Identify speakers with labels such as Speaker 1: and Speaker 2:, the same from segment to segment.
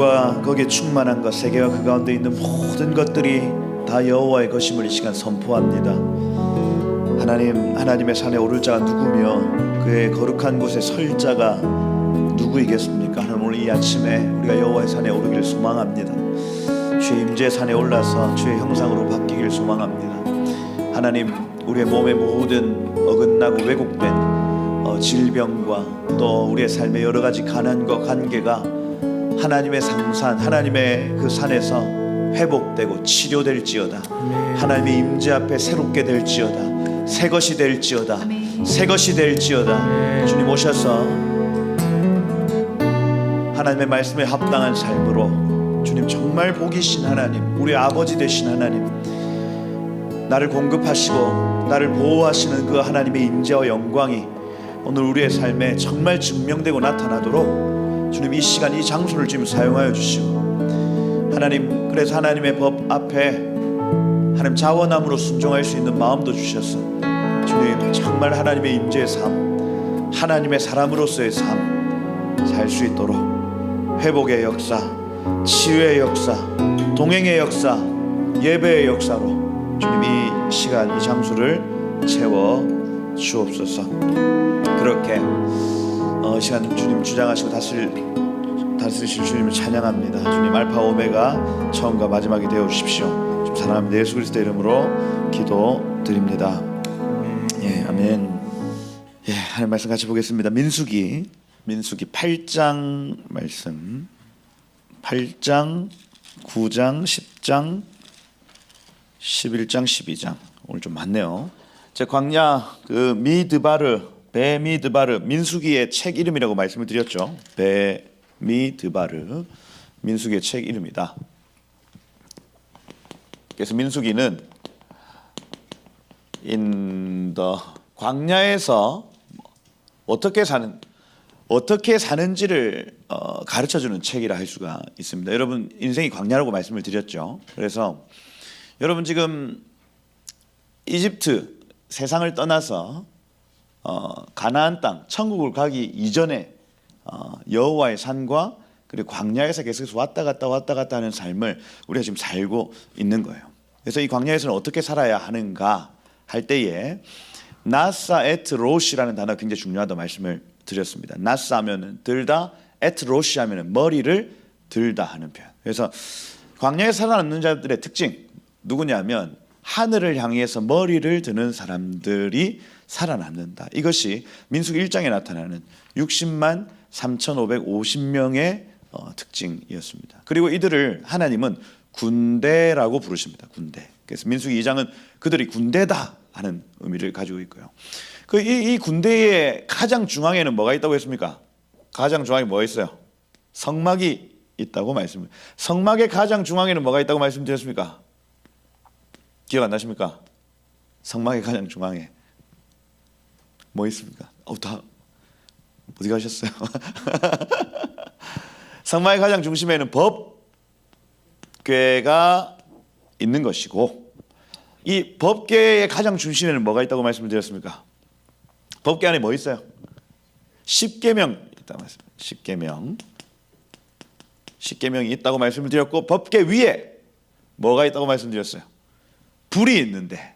Speaker 1: 하늘과 거기에 충만한 것, 세계와 그 가운데 있는 모든 것들이 다 여호와의 것임을 이 시간 선포합니다. 하나님의 산에 오를 자가 누구며 그의 거룩한 곳에 설 자가 누구이겠습니까? 하나님, 오늘 이 아침에 우리가 여호와의 산에 오르기를 소망합니다. 주의 임재의 산에 올라서 주의 형상으로 바뀌기를 소망합니다. 하나님, 우리의 몸의 모든 어긋나고 왜곡된 질병과 또 우리의 삶의 여러 가지 가난과 관계가 하나님의 상산, 하나님의 그 산에서 회복되고 치료될지어다. 하나님의 임재 앞에 새롭게 될지어다. 새 것이 될지어다. 새 것이 될지어다. 주님 오셔서 하나님의 말씀에 합당한 삶으로, 주님 정말 복이신 하나님, 우리 아버지 되신 하나님, 나를 공급하시고 나를 보호하시는 그 하나님의 임재와 영광이 오늘 우리의 삶에 정말 증명되고 나타나도록 주님 이 시간 이 장소를 지금 사용하여 주시고, 하나님, 그래서 하나님의 법 앞에 하나님 자원함으로 순종할 수 있는 마음도 주셔서 주님 정말 하나님의 임재의 삶, 하나님의 사람으로서의 삶 살 수 있도록 회복의 역사, 치유의 역사, 동행의 역사, 예배의 역사로 주님 이 시간 이 장소를 채워 주옵소서. 그렇게 이 시간 주님 주장하시고 다스리실 주님을 찬양합니다. 주님 알파 오메가 처음과 마지막이 되어 주십시오. 좀 사랑합니다. 예수 그리스도의 이름으로 기도드립니다. 예, 아멘. 예, 하나님 말씀 같이 보겠습니다. 민수기 8장 말씀, 8장, 9장, 10장, 11장, 12장. 오늘 좀 많네요. 제 광야 그 미드바르, 베미드바르, 민수기의 책 이름이라고 말씀을 드렸죠. 베미드바르, 민수기의 책 이름이다. 그래서 민수기는 광야에서 어떻게 사는지를 가르쳐주는 책이라 할 수가 있습니다. 여러분 인생이 광야라고 말씀을 드렸죠. 그래서 여러분 지금 이집트 세상을 떠나서 가나안 땅 천국을 가기 이전에 여호와의 산과 그리고 광야에서 계속해서 왔다 갔다 하는 삶을 우리가 지금 살고 있는 거예요. 그래서 이 광야에서는 어떻게 살아야 하는가 할 때에 나사 에트 로시라는 단어가 굉장히 중요하다고 말씀을 드렸습니다. 나사 하면은 들다, 에트 로시 하면은 머리를 들다 하는 표현. 그래서 광야에 살아남는 자들의 특징 누구냐면 하늘을 향해서 머리를 드는 사람들이 살아남는다. 이것이 민수기 1장에 나타나는 60만 3,550명의 특징이었습니다. 그리고 이들을 하나님은 군대라고 부르십니다. 군대. 그래서 민수기 2장은 그들이 군대다 하는 의미를 가지고 있고요. 이 군대의 가장 중앙에는 뭐가 있다고 했습니까? 가장 중앙에 뭐가 있어요? 성막이 있다고 말씀을. 성막의 가장 중앙에는 뭐가 있다고 말씀드렸습니까? 기억 안 나십니까? 성막의 가장 중앙에 뭐 있습니까? 다 어디 가셨어요? 성막의 가장 중심에는 법궤가 있는 것이고, 이 법궤의 가장 중심에는 뭐가 있다고 말씀을 드렸습니까? 법궤 안에 뭐 있어요? 십계명 있다고 말씀. 십계명이 있다고 말씀을 드렸고, 법궤 위에 뭐가 있다고 말씀드렸어요? 불이 있는데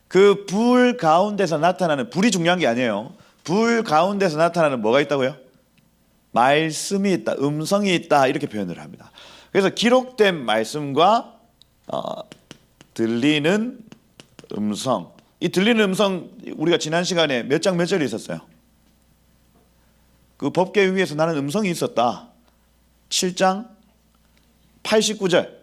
Speaker 1: 그 불 가운데서 나타나는, 불이 중요한 게 아니에요. 불 가운데서 나타나는 뭐가 있다고요? 말씀이 있다, 음성이 있다, 이렇게 표현을 합니다. 그래서 기록된 말씀과 들리는 음성, 이 들리는 음성 우리가 지난 시간에 몇 장 몇 절이 있었어요? 그 법궤 위에서 나는 음성이 있었다. 7장 89절.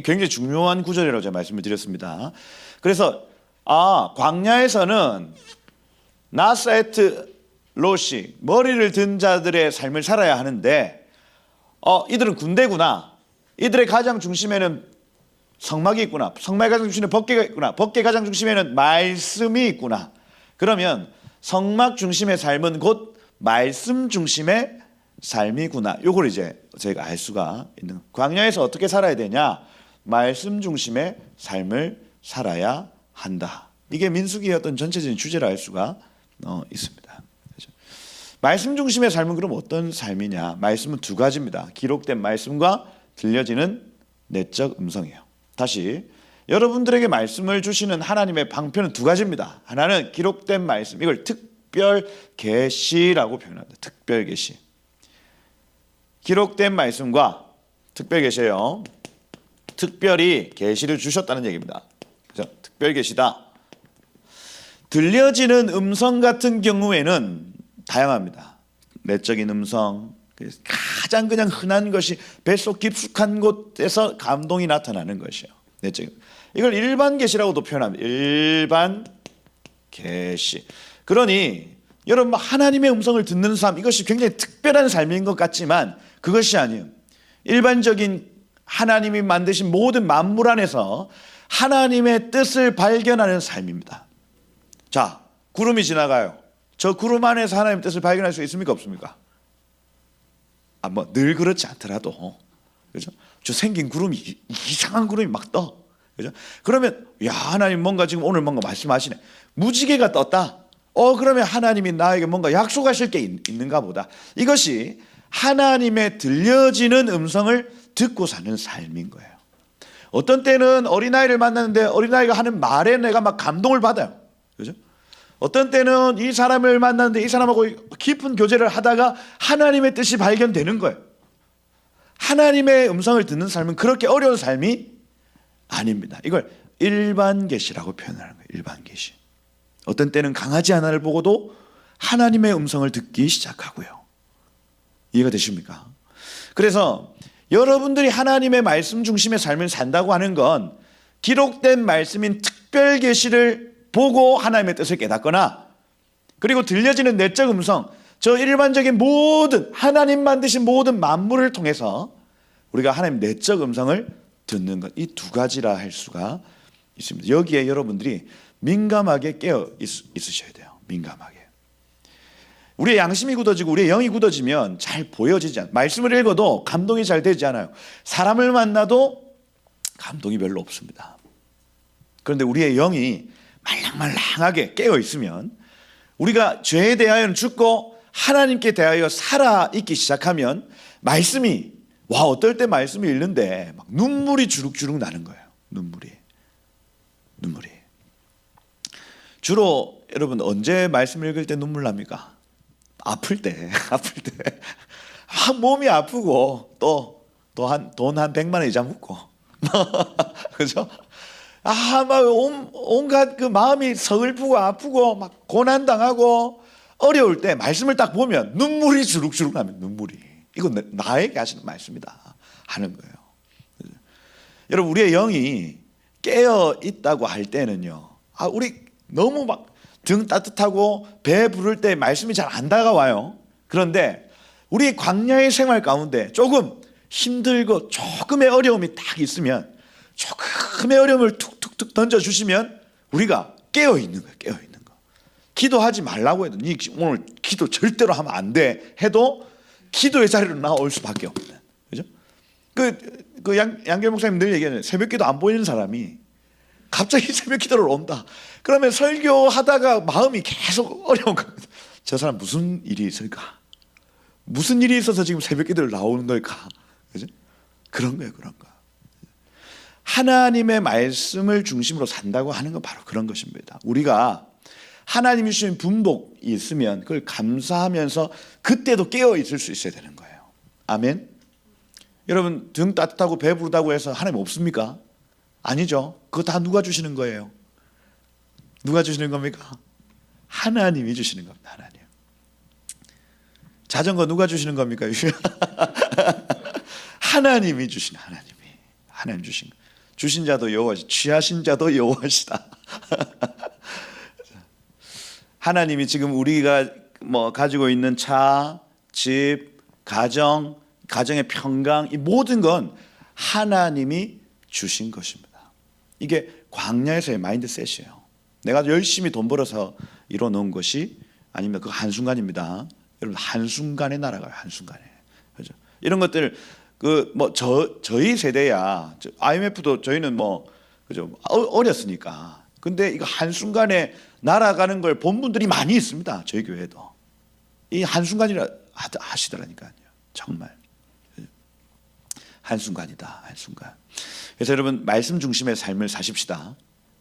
Speaker 1: 굉장히 중요한 구절이라고 제가 말씀을 드렸습니다. 그래서 광야에서는 나사에트 로시, 머리를 든 자들의 삶을 살아야 하는데 이들은 군대구나. 이들의 가장 중심에는 성막이 있구나. 성막의 가장 중심에는 법궤가 있구나. 법궤 가장 중심에는 말씀이 있구나. 그러면 성막 중심의 삶은 곧 말씀 중심의 삶이구나. 요걸 이제 저희가 알 수가 있는. 광야에서 어떻게 살아야 되냐? 말씀 중심의 삶을 살아야 한다. 이게 민수기의 어떤 전체적인 주제를 알 수가 있습니다. 말씀 중심의 삶은 그럼 어떤 삶이냐? 말씀은 두 가지입니다. 기록된 말씀과 들려지는 내적 음성이에요. 다시 여러분들에게 말씀을 주시는 하나님의 방편은 두 가지입니다. 하나는 기록된 말씀, 이걸 특별 계시라고 표현합니다. 특별 계시. 기록된 말씀과 특별 계시예요. 특별히 계시를 주셨다는 얘기입니다. 그죠? 특별 계시다. 들려지는 음성 같은 경우에는 다양합니다. 내적인 음성, 가장 그냥 흔한 것이 뱃속 깊숙한 곳에서 감동이 나타나는 것이에요. 내적인. 이걸 일반 계시라고도 표현합니다. 일반 계시. 그러니 여러분 하나님의 음성을 듣는 삶, 이것이 굉장히 특별한 삶인 것 같지만 그것이 아니에요. 일반적인 하나님이 만드신 모든 만물 안에서 하나님의 뜻을 발견하는 삶입니다. 자, 구름이 지나가요. 저 구름 안에서 하나님의 뜻을 발견할 수 있습니까? 없습니까? 뭐 늘 그렇지 않더라도, 그죠? 저 생긴 구름이 이상한 구름이 막 떠, 그죠? 그러면 야, 하나님 뭔가 지금 오늘 뭔가 말씀하시네. 무지개가 떴다. 그러면 하나님이 나에게 뭔가 약속하실 게 있는가 보다. 이것이 하나님의 들려지는 음성을 듣고 사는 삶인 거예요. 어떤 때는 어린아이를 만났는데 어린아이가 하는 말에 내가 막 감동을 받아요. 그죠? 어떤 때는 이 사람을 만났는데 이 사람하고 깊은 교제를 하다가 하나님의 뜻이 발견되는 거예요. 하나님의 음성을 듣는 삶은 그렇게 어려운 삶이 아닙니다. 이걸 일반 계시라고 표현하는 거예요. 일반 계시. 어떤 때는 강아지 하나를 보고도 하나님의 음성을 듣기 시작하고요. 이해가 되십니까? 그래서 여러분들이 하나님의 말씀 중심의 삶을 산다고 하는 건 기록된 말씀인 특별 계시를 보고 하나님의 뜻을 깨닫거나, 그리고 들려지는 내적 음성, 저 일반적인 모든 하나님 만드신 모든 만물을 통해서 우리가 하나님 내적 음성을 듣는 것, 이 두 가지라 할 수가 있습니다. 여기에 여러분들이 민감하게 깨어 있으셔야 돼요. 민감하게. 우리의 양심이 굳어지고 우리의 영이 굳어지면 잘 보여지지 않아요. 말씀을 읽어도 감동이 잘 되지 않아요. 사람을 만나도 감동이 별로 없습니다. 그런데 우리의 영이 말랑말랑하게 깨어 있으면, 우리가 죄에 대하여는 죽고 하나님께 대하여 살아있기 시작하면 말씀이, 어떨 때 말씀을 읽는데 막 눈물이 주룩주룩 나는 거예요. 눈물이. 주로 여러분 언제 말씀을 읽을 때 눈물 납니까? 아플 때. 몸이 아프고 또 돈 한 100만 원 이자 묻고 그죠? 막 온갖 그 마음이 서글프고 아프고 막 고난당하고 어려울 때 말씀을 딱 보면 눈물이 주룩주룩 나면, 눈물이. 이건 나에게 하시는 말씀이다 하는 거예요. 여러분 우리의 영이 깨어 있다고 할 때는요, 우리 너무 막 등 따뜻하고 배 부를 때 말씀이 잘 안 다가와요. 그런데 우리 광야의 생활 가운데 조금 힘들고 조금의 어려움이 딱 있으면, 조금의 어려움을 툭툭툭 던져주시면 우리가 깨어있는 거예요. 깨어있는 거. 기도하지 말라고 해도, 니 오늘 기도 절대로 하면 안 돼 해도 기도의 자리로 나올 수밖에 없는, 그죠? 양결 목사님 늘 얘기하는, 새벽 기도 안 보이는 사람이 갑자기 새벽 기도를 온다. 그러면 설교하다가 마음이 계속 어려운 겁니다. 저 사람 무슨 일이 있을까? 무슨 일이 있어서 지금 새벽 기도를 나오는 걸까? 그죠? 그런 거예요, 그런 거. 하나님의 말씀을 중심으로 산다고 하는 건 바로 그런 것입니다. 우리가 하나님이 주신 분복이 있으면 그걸 감사하면서 그때도 깨어 있을 수 있어야 되는 거예요. 아멘. 여러분 등 따뜻하고 배부르다고 해서 하나님 없습니까? 아니죠. 그거 다 누가 주시는 거예요? 누가 주시는 겁니까? 하나님이 주시는 겁니다. 하나님. 자전거 누가 주시는 겁니까? 하나님이 주시는, 하나님 주신 거. 주신 자도 여호와시, 취하신 자도 여호와시다. 하나님이 지금 우리가 가지고 있는 차, 집, 가정의 평강, 이 모든 건 하나님이 주신 것입니다. 이게 광야에서의 마인드셋이에요. 내가 열심히 돈 벌어서 이뤄놓은 것이 아닙니다. 그거 한순간입니다. 여러분 한순간에 날아가요. 한순간에. 그죠? 이런 것들 저희 세대야, IMF도 저희는 그죠? 어렸으니까. 근데 이거 한순간에 날아가는 걸 본 분들이 많이 있습니다. 저희 교회도. 이 한순간이라 하시더라니까요. 정말 한순간이다, 한순간. 그래서 여러분 말씀 중심의 삶을 사십시다.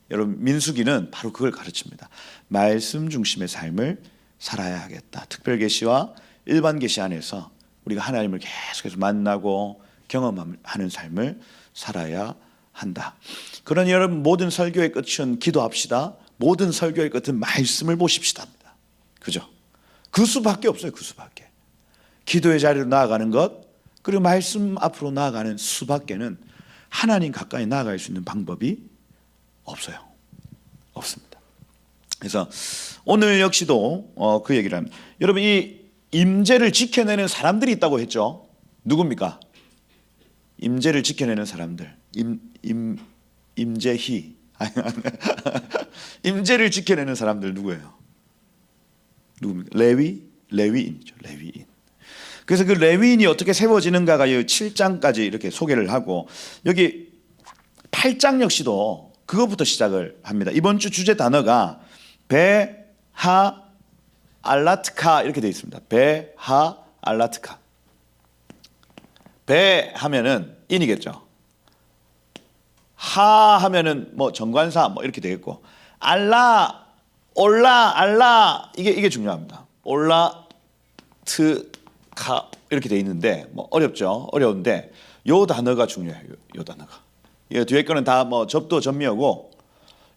Speaker 1: 여러분 민수기는 바로 그걸 가르칩니다. 말씀 중심의 삶을 살아야 하겠다. 특별 계시와 일반 계시 안에서 우리가 하나님을 계속해서 만나고 경험하는 삶을 살아야 한다. 그러니 여러분 모든 설교의 끝은 기도합시다. 모든 설교의 끝은 말씀을 보십시다. 그죠? 그 수밖에 없어요. 그 수밖에. 기도의 자리로 나아가는 것, 그리고 말씀 앞으로 나아가는 수밖에는 하나님 가까이 나아갈 수 있는 방법이 없어요. 없습니다. 그래서 오늘 역시도 그 얘기를 합니다. 여러분 이 임재를 지켜내는 사람들이 있다고 했죠. 누굽니까? 임재를 지켜내는 사람들. 임재희. 임재를 지켜내는 사람들 누구예요? 누굽니까? 레위인이죠. 레위인. 그래서 그 레위인이 어떻게 세워지는가가 7장까지 이렇게 소개를 하고 여기 8장 역시도 그것부터 시작을 합니다. 이번 주 주제 단어가 베하 알라트카 이렇게 되어 있습니다. 베하 알라트카. 베 하면은 인이겠죠. 하 하면은 뭐 정관사 뭐 이렇게 되겠고, 알라, 올라, 알라 이게 중요합니다. 올라 트카 이렇게 돼 있는데 뭐 어렵죠. 어려운데 요 단어가 중요해요. 요 단어가. 이 뒤에 거는 다 뭐 접도 전미어고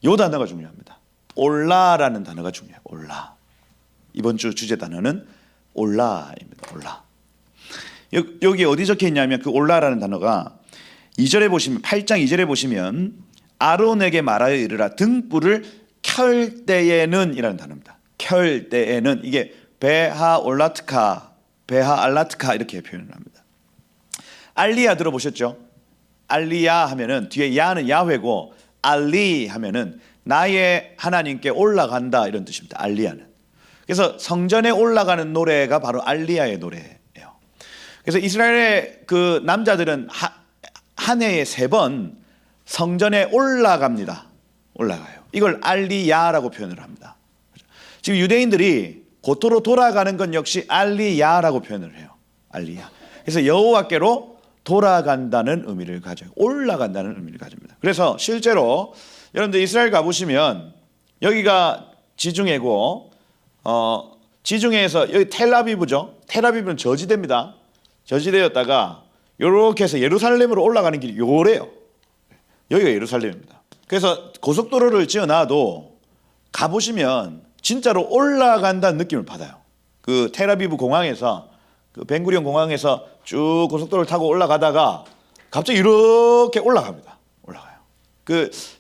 Speaker 1: 요 단어가 중요합니다. 올라라는 단어가 중요해요. 올라. 이번 주 주제 단어는 올라입니다. 올라. 여기 어디 적혀 있냐면 그 올라라는 단어가 2절에 보시면 8장 2절에 보시면 아론에게 말하여 이르라 등불을 켤 때에는 이라는 단어입니다. 켤 때에는 이게 베하 올라트카 베하 알라트카 이렇게 표현을 합니다. 알리야 들어보셨죠? 알리야 하면은 뒤에 야는 야훼고 알리 하면은 나의 하나님께 올라간다 이런 뜻입니다. 알리야는. 그래서 성전에 올라가는 노래가 바로 알리야의 노래예요. 그래서 이스라엘의 그 남자들은 한 해에 3번 성전에 올라갑니다. 올라가요. 이걸 알리야라고 표현을 합니다. 지금 유대인들이 고토로 돌아가는 건 역시 알리야라고 표현을 해요. 알리야. 그래서 여호와께로 돌아간다는 의미를 가져요. 올라간다는 의미를 가집니다. 그래서 실제로 여러분들 이스라엘 가보시면 여기가 지중해고 지중해에서 여기 텔아비브죠. 텔아비브는 저지대입니다. 저지대였다가 이렇게 해서 예루살렘으로 올라가는 길이 요래요. 여기가 예루살렘입니다. 그래서 고속도로를 지어놔도 가보시면 진짜로 올라간다는 느낌을 받아요. 그 텔아비브 공항에서 그 벤구리온 공항에서 쭉 고속도로를 타고 올라가다가 갑자기 이렇게 올라갑니다. 올라가요.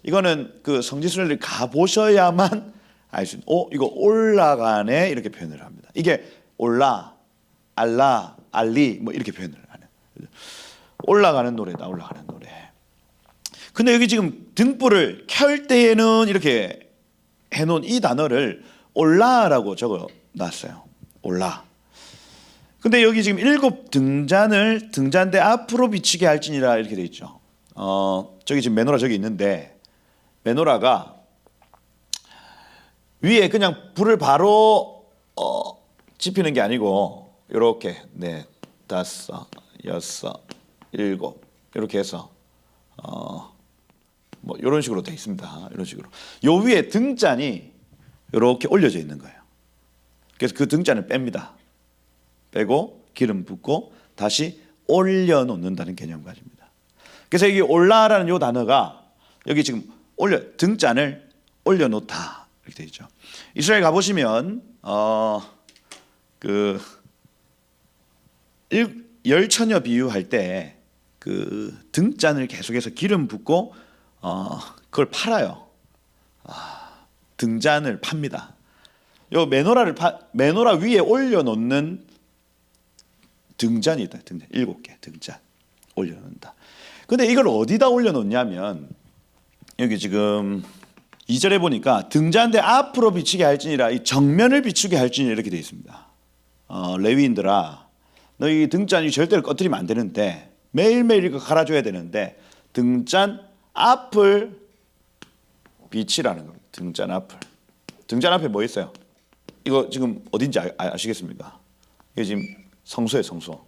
Speaker 1: 이거는 그 성지순례를 가보셔야만 알 수 있는. 이거 올라가네 이렇게 표현을 합니다. 이게 올라, 알라, 알리 뭐 이렇게 표현을 하는. 올라가는 노래다. 올라가는 노래. 근데 여기 지금 등불을 켤 때에는 이렇게 해놓은 이 단어를 올라라고 적어 놨어요. 올라. 근데 여기 지금 7 등잔을 등잔대 앞으로 비치게 할지니라 이렇게 돼 있죠. 저기 지금 메노라 저기 있는데 메노라가 위에 그냥 불을 바로 지피는 게 아니고 이렇게 4, 5, 6, 7 이렇게 해서 뭐 이런 식으로 돼 있습니다. 이런 식으로. 요 위에 등잔이 이렇게 올려져 있는 거예요. 그래서 그 등잔을 뺍니다. 빼고 기름 붓고 다시 올려놓는다는 개념 가집니다. 그래서 여기 올라라는 요 단어가 여기 지금 등잔을 올려놓다 이렇게 되어 있죠. 이스라엘 가보시면 그 열처녀 비유할 때 그 등잔을 계속해서 기름 붓고 그걸 팔아요. 등잔을 팝니다. 요 메노라 위에 올려놓는 등잔이 있다. 등잔 7개 등잔 올려놓는다. 근데 이걸 어디다 올려놓냐면 여기 지금 2절에 보니까 등잔대 앞으로 비치게 할지니라 이 정면을 비추게 할지니라 이렇게 되어 있습니다. 레위인들아 너희 등잔이 절대로 꺼뜨리면 안 되는데 매일매일 이거 갈아줘야 되는데 등잔 앞을 비치라는 겁니다. 등잔 앞을. 등잔 앞에 뭐 있어요? 이거 지금 어딘지 아시겠습니까? 이게 지금 성소에 성소.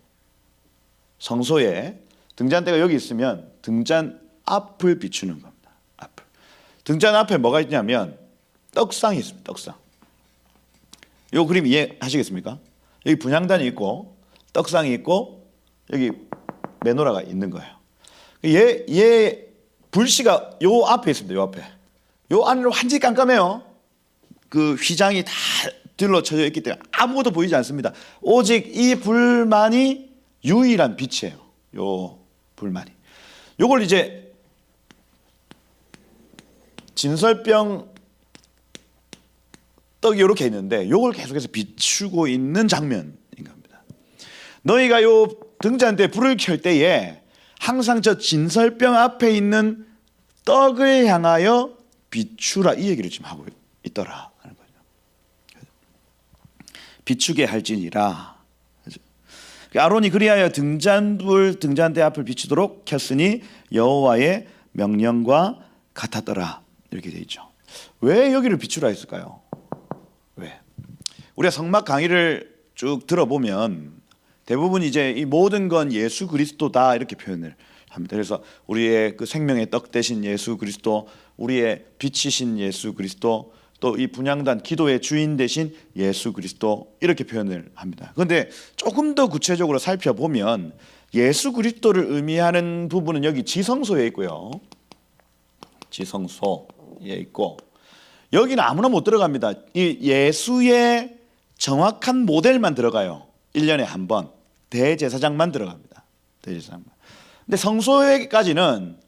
Speaker 1: 성소에 등잔대가 여기 있으면 등잔 앞을 비추는 겁니다. 앞을. 등잔 앞에 뭐가 있냐면 떡상이 있습니다. 떡상. 이 그림 이해하시겠습니까? 여기 분향단이 있고 떡상이 있고 여기 메노라가 있는 거예요. 얘 불씨가 요 앞에 있습니다. 요 앞에. 요 안으로 완전히 깜깜해요. 그 휘장이 다 둘러쳐져 있기 때문에 아무것도 보이지 않습니다. 오직 이 불만이 유일한 빛이에요. 요 불만이. 요걸 이제 진설병 떡이 이렇게 있는데 요걸 계속해서 비추고 있는 장면인 겁니다. 너희가 요 등잔대에 불을 켤 때에 항상 저 진설병 앞에 있는 떡을 향하여 비추라, 이 얘기를 지금 하고 있더라 하는 거죠. 비추게 할지니라. 아론이 그리하여 등잔대 앞을 비추도록 켰으니 여호와의 명령과 같았더라, 이렇게 돼 있죠. 왜 여기를 비추라 했을까요? 왜? 우리가 성막 강의를 쭉 들어보면 대부분 이제 이 모든 건 예수 그리스도다 이렇게 표현을 합니다. 그래서 우리의 그 생명의 떡 되신 예수 그리스도, 우리의 빛이신 예수 그리스도, 또 이 분향단 기도의 주인 되신 예수 그리스도, 이렇게 표현을 합니다. 그런데 조금 더 구체적으로 살펴보면 예수 그리스도를 의미하는 부분은 여기 지성소에 있고요. 지성소에 있고 여기는 아무나 못 들어갑니다. 이 예수의 정확한 모델만 들어가요. 1년에 한 번 대제사장만 들어갑니다. 대제사장만. 근데 성소에까지는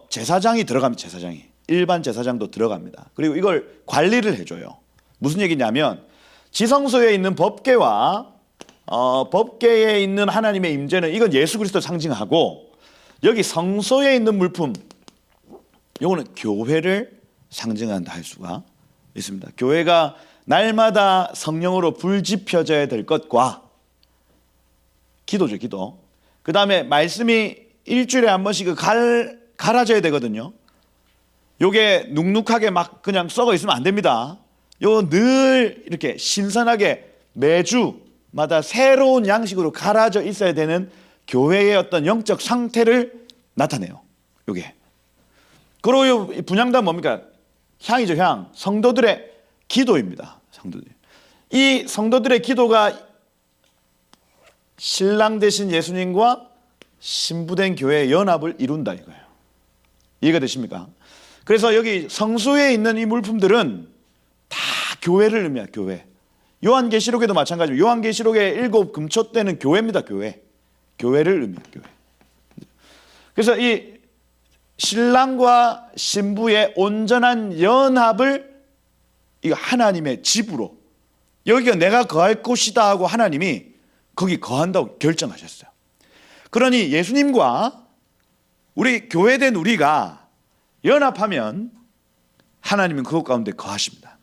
Speaker 1: 제사장이 들어갑니다. 제사장이. 일반 제사장도 들어갑니다. 그리고 이걸 관리를 해줘요. 무슨 얘기냐면 지성소에 있는 법궤와 법궤에 있는 하나님의 임재는 이건 예수 그리스도를 상징하고, 여기 성소에 있는 물품, 이거는 교회를 상징한다 할 수가 있습니다. 교회가 날마다 성령으로 불 지펴져야 될 것과 기도죠, 기도. 그 다음에 말씀이 일주일에 한 번씩 갈아져야 되거든요. 요게 눅눅하게 막 그냥 썩어 있으면 안 됩니다. 요 늘 이렇게 신선하게 매주마다 새로운 양식으로 갈아져 있어야 되는 교회의 어떤 영적 상태를 나타내요. 요게. 그리고 분향단 뭡니까? 향이죠, 향. 성도들의 기도입니다. 성도들. 이 성도들의 기도가 신랑 되신 예수님과 신부된 교회의 연합을 이룬다 이거예요. 이해가 되십니까? 그래서 여기 성소에 있는 이 물품들은 다 교회를 의미해요. 교회. 요한계시록에도 마찬가지로 요한계시록의 7 금초대는 교회입니다. 교회. 교회를 의미해요. 교회. 그래서 이 신랑과 신부의 온전한 연합을 이거 하나님의 집으로, 여기가 내가 거할 곳이다 하고 하나님이 거기 거한다고 결정하셨어요. 그러니 예수님과 우리 교회된 우리가 연합하면 하나님은 그것 가운데 거하십니다.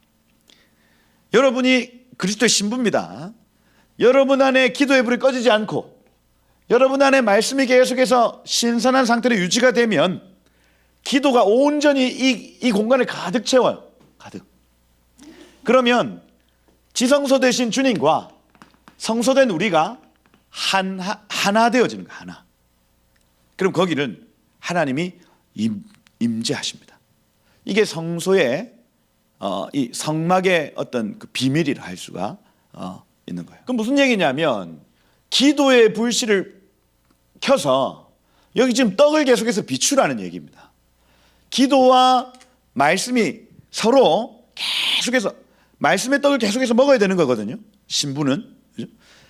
Speaker 1: 여러분이 그리스도의 신부입니다. 여러분 안에 기도의 불이 꺼지지 않고 여러분 안에 말씀이 계속해서 신선한 상태로 유지가 되면 기도가 온전히 이 공간을 가득 채워요. 가득. 그러면 지성소 되신 주님과 성소된 우리가 하나 되어지는 거예요. 하나. 그럼 거기는 하나님이 임재하십니다. 이게 성소의 이 성막의 어떤 그 비밀이라 할 수가 있는 거예요. 그럼 무슨 얘기냐면 기도의 불씨를 켜서 여기 지금 떡을 계속해서 비추라는 얘기입니다. 기도와 말씀이 서로 계속해서 말씀의 떡을 계속해서 먹어야 되는 거거든요. 신부는. 그죠?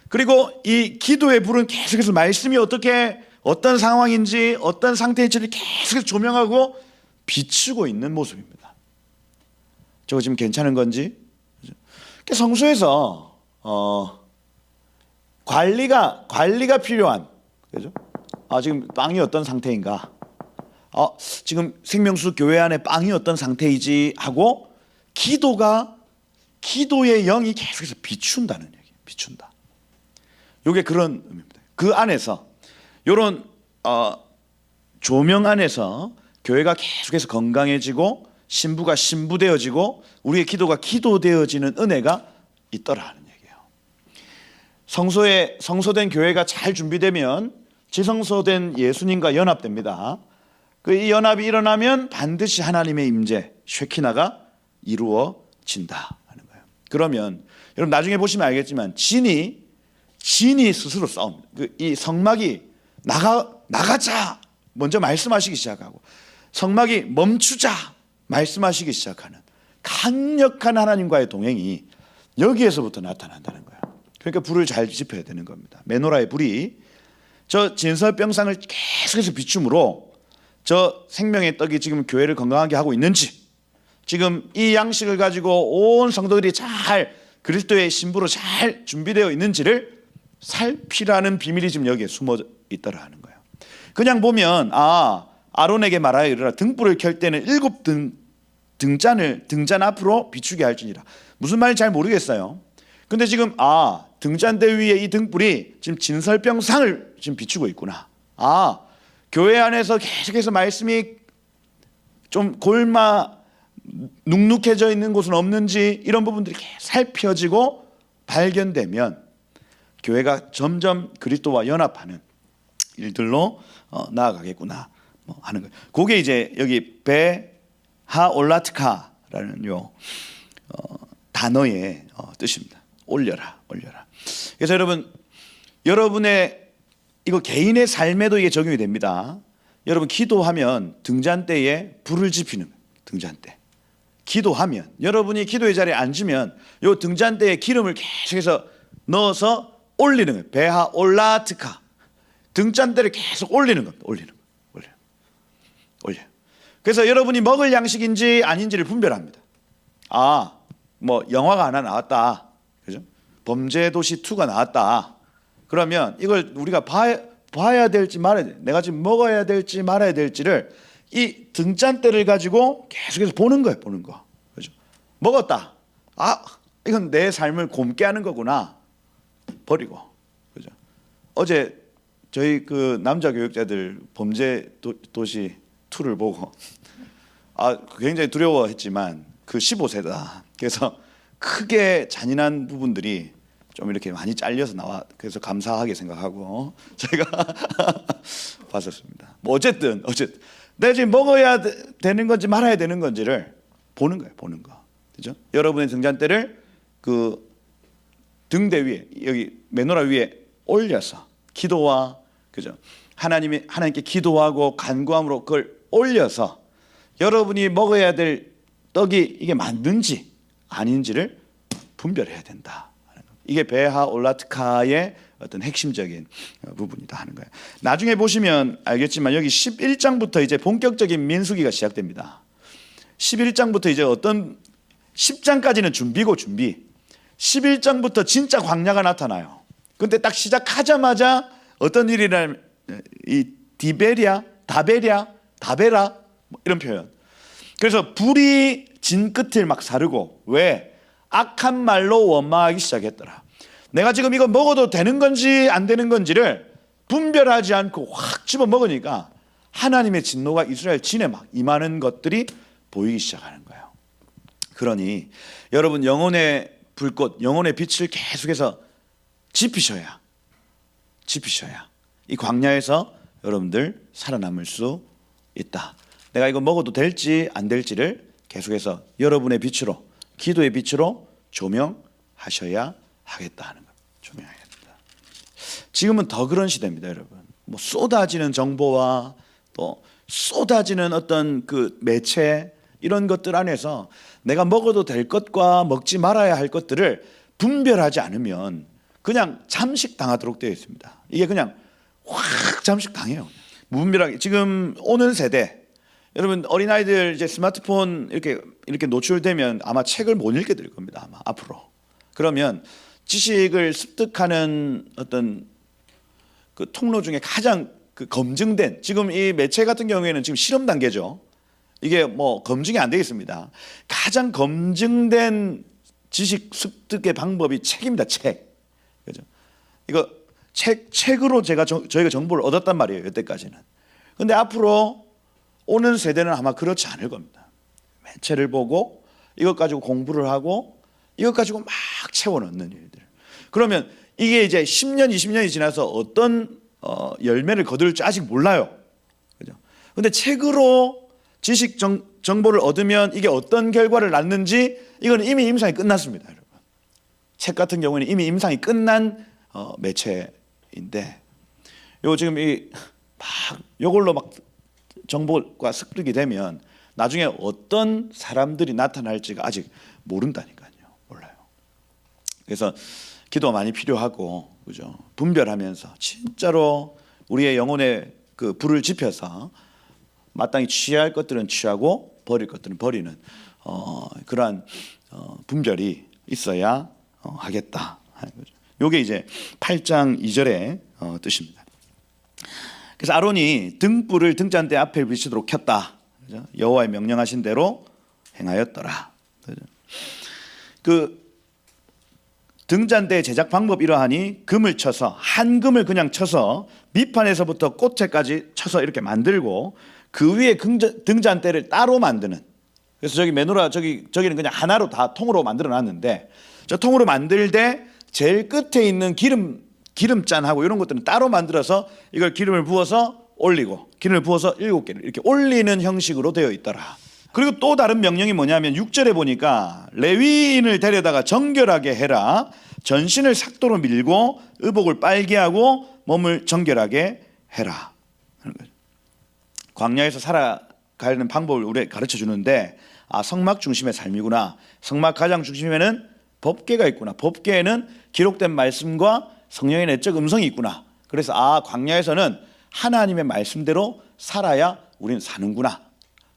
Speaker 1: 그리고 이 기도의 불은 계속해서 말씀이 어떤 상황인지 어떤 상태인지를 계속해서 조명하고 비추고 있는 모습입니다. 저거 지금 괜찮은 건지. 성소에서 관리가 필요한, 그죠? 지금 빵이 어떤 상태인가? 지금 생명수 교회 안에 빵이 어떤 상태이지 하고 기도의 영이 계속해서 비춘다는 얘기. 비춘다. 이게 그런 의미입니다. 그 안에서 이런 조명 안에서 교회가 계속해서 건강해지고 신부가 신부되어지고 우리의 기도가 기도되어지는 은혜가 있더라 하는 얘기예요. 성소된 교회가 잘 준비되면 지성소된 예수님과 연합됩니다. 이 연합이 일어나면 반드시 하나님의 임재, 쉐키나가 이루어진다 하는 거예요. 그러면 여러분 나중에 보시면 알겠지만 진이 스스로 싸웁니다. 이 성막이 나가자 먼저 말씀하시기 시작하고 성막이 멈추자 말씀하시기 시작하는 강력한 하나님과의 동행이 여기에서부터 나타난다는 거예요. 그러니까 불을 잘 지펴야 되는 겁니다. 메노라의 불이 저 진설병상을 계속해서 비춤으로 저 생명의 떡이 지금 교회를 건강하게 하고 있는지, 지금 이 양식을 가지고 온 성도들이 잘 그리스도의 신부로 잘 준비되어 있는지를 살피라는 비밀이 지금 여기에 숨어 있더라 하는 거예요. 그냥 보면 아론에게 말하여 이르라 등불을 켤 때는 7 등잔 앞으로 비추게 할지니라. 무슨 말인지 잘 모르겠어요. 근데 지금 등잔대 위에 이 등불이 지금 진설병상을 지금 비추고 있구나. 교회 안에서 계속해서 말씀이 좀 눅눅해져 있는 곳은 없는지 이런 부분들이 살펴지고 발견되면 교회가 점점 그리스도와 연합하는 일들로 나아가겠구나 하는 거예요. 그게 이제 여기 베하올라트카라는 요 단어의 뜻입니다. 올려라. 그래서 여러분의 이거 개인의 삶에도 이게 적용이 됩니다. 여러분 기도하면 등잔대에 불을 지피는 거예요. 등잔대. 기도하면 여러분이 기도의 자리에 앉으면 요 등잔대에 기름을 계속해서 넣어서 올리는 거예요. 베하올라트카. 등잔대를 계속 올리는 겁니다. 올려. 그래서 여러분이 먹을 양식인지 아닌지를 분별합니다. 뭐 영화가 하나 나왔다. 그죠? 범죄도시 2가 나왔다. 그러면 이걸 우리가 봐야 될지 말아야 돼. 내가 지금 먹어야 될지 말아야 될지를 이 등잔대를 가지고 계속해서 보는 거예요. 보는 거. 그죠? 먹었다. 이건 내 삶을 곪게 하는 거구나. 버리고. 그죠? 어제 저희 그 남자 교육자들 범죄도시 2를 보고 굉장히 두려워했지만 그 15세다. 그래서 크게 잔인한 부분들이 좀 이렇게 많이 잘려서 나와. 그래서 감사하게 생각하고 저희가 봤었습니다. 뭐 어쨌든 내가 지금 먹어야 되는 건지 말아야 되는 건지를 보는 거예요. 보는 거. 그죠? 여러분의 등잔대를 그 등대 위에 여기 메노라 위에 올려서 기도와 그죠? 하나님께 기도하고 간구함으로 그걸 올려서 여러분이 먹어야 될 떡이 이게 맞는지 아닌지를 분별해야 된다. 이게 베하올라트카의 어떤 핵심적인 부분이다 하는 거예요. 나중에 보시면 알겠지만 여기 11장부터 이제 본격적인 민수기가 시작됩니다. 11장부터 이제 10장까지는 준비. 11장부터 진짜 광야가 나타나요. 근데 딱 시작하자마자 어떤 일이라면 이 다베라 뭐 이런 표현. 그래서 불이 진 끝을 막 사르고 왜? 악한 말로 원망하기 시작했더라. 내가 지금 이거 먹어도 되는 건지 안 되는 건지를 분별하지 않고 확 집어 먹으니까 하나님의 진노가 이스라엘 진에 막 임하는 것들이 보이기 시작하는 거예요. 그러니 여러분 영혼의 불꽃, 영혼의 빛을 계속해서 지피셔야 이 광야에서 여러분들 살아남을 수 있다. 내가 이거 먹어도 될지 안 될지를 계속해서 여러분의 빛으로, 기도의 빛으로 조명하셔야 하겠다 하는 것. 조명하겠다. 지금은 더 그런 시대입니다, 여러분. 뭐 쏟아지는 정보와 또 쏟아지는 어떤 그 매체 이런 것들 안에서 내가 먹어도 될 것과 먹지 말아야 할 것들을 분별하지 않으면 그냥 잠식 당하도록 되어 있습니다. 이게 그냥 확 잠식 당해요. 무분별하게 지금 오는 세대 여러분 어린아이들 이제 스마트폰 이렇게 노출되면 아마 책을 못 읽게 될 겁니다. 아마 앞으로. 그러면 지식을 습득하는 어떤 그 통로 중에 가장 그 검증된 지금 이 매체 같은 경우에는 지금 실험 단계죠. 이게 뭐 검증이 안 되어 있습니다. 가장 검증된 지식 습득의 방법이 책입니다. 책. 그죠? 이거 책으로 저희가 정보를 얻었단 말이에요. 여태까지는. 근데 앞으로 오는 세대는 아마 그렇지 않을 겁니다. 매체를 보고 이것 가지고 공부를 하고 이것 가지고 막 채워 넣는 일들. 그러면 이게 이제 10년, 20년이 지나서 어떤 열매를 거둘지 아직 몰라요. 그죠? 근데 책으로 지식 정보를 얻으면 이게 어떤 결과를 낳는지 이건 이미 임상이 끝났습니다, 여러분. 책 같은 경우는 이미 임상이 끝난 매체인데, 요 지금 막 요걸로 막 정보가 습득이 되면 나중에 어떤 사람들이 나타날지가 아직 모른다니까요. 몰라요. 그래서 기도가 많이 필요하고, 그죠? 분별하면서 진짜로 우리의 영혼의 그 불을 지펴서 마땅히 취할 것들은 취하고 버릴 것들은 버리는 그러한 분별이 있어야 하겠다 하는 거죠. 요게 이제 8장 2절의 뜻입니다. 그래서 아론이 등불을 등잔대 앞에 비치도록 켰다. 그죠? 여호와의 명령하신 대로 행하였더라. 그죠? 그 등잔대 제작 방법 이러하니 금을 쳐서 한 금을 그냥 쳐서 밑판에서부터 꽃에까지 쳐서 이렇게 만들고 그 위에 등잔대를 따로 만드는. 그래서 저기 메노라 저기는 그냥 하나로 다 통으로 만들어 놨는데, 저 통으로 만들 때 제일 끝에 있는 기름잔하고 이런 것들은 따로 만들어서 이걸 기름을 부어서 올리고 기름을 부어서 7개를 이렇게 올리는 형식으로 되어 있더라. 그리고 또 다른 명령이 뭐냐면 6절에 보니까 레위인을 데려다가 정결하게 해라. 전신을 삭도로 밀고 의복을 빨게 하고 몸을 정결하게 해라. 광야에서 살아가는 방법을 우리에게 가르쳐 주는데, 성막 중심의 삶이구나. 성막 가장 중심에는 법궤가 있구나. 법궤에는 기록된 말씀과 성령의 내적 음성이 있구나. 그래서 광야에서는 하나님의 말씀대로 살아야 우리는 사는구나.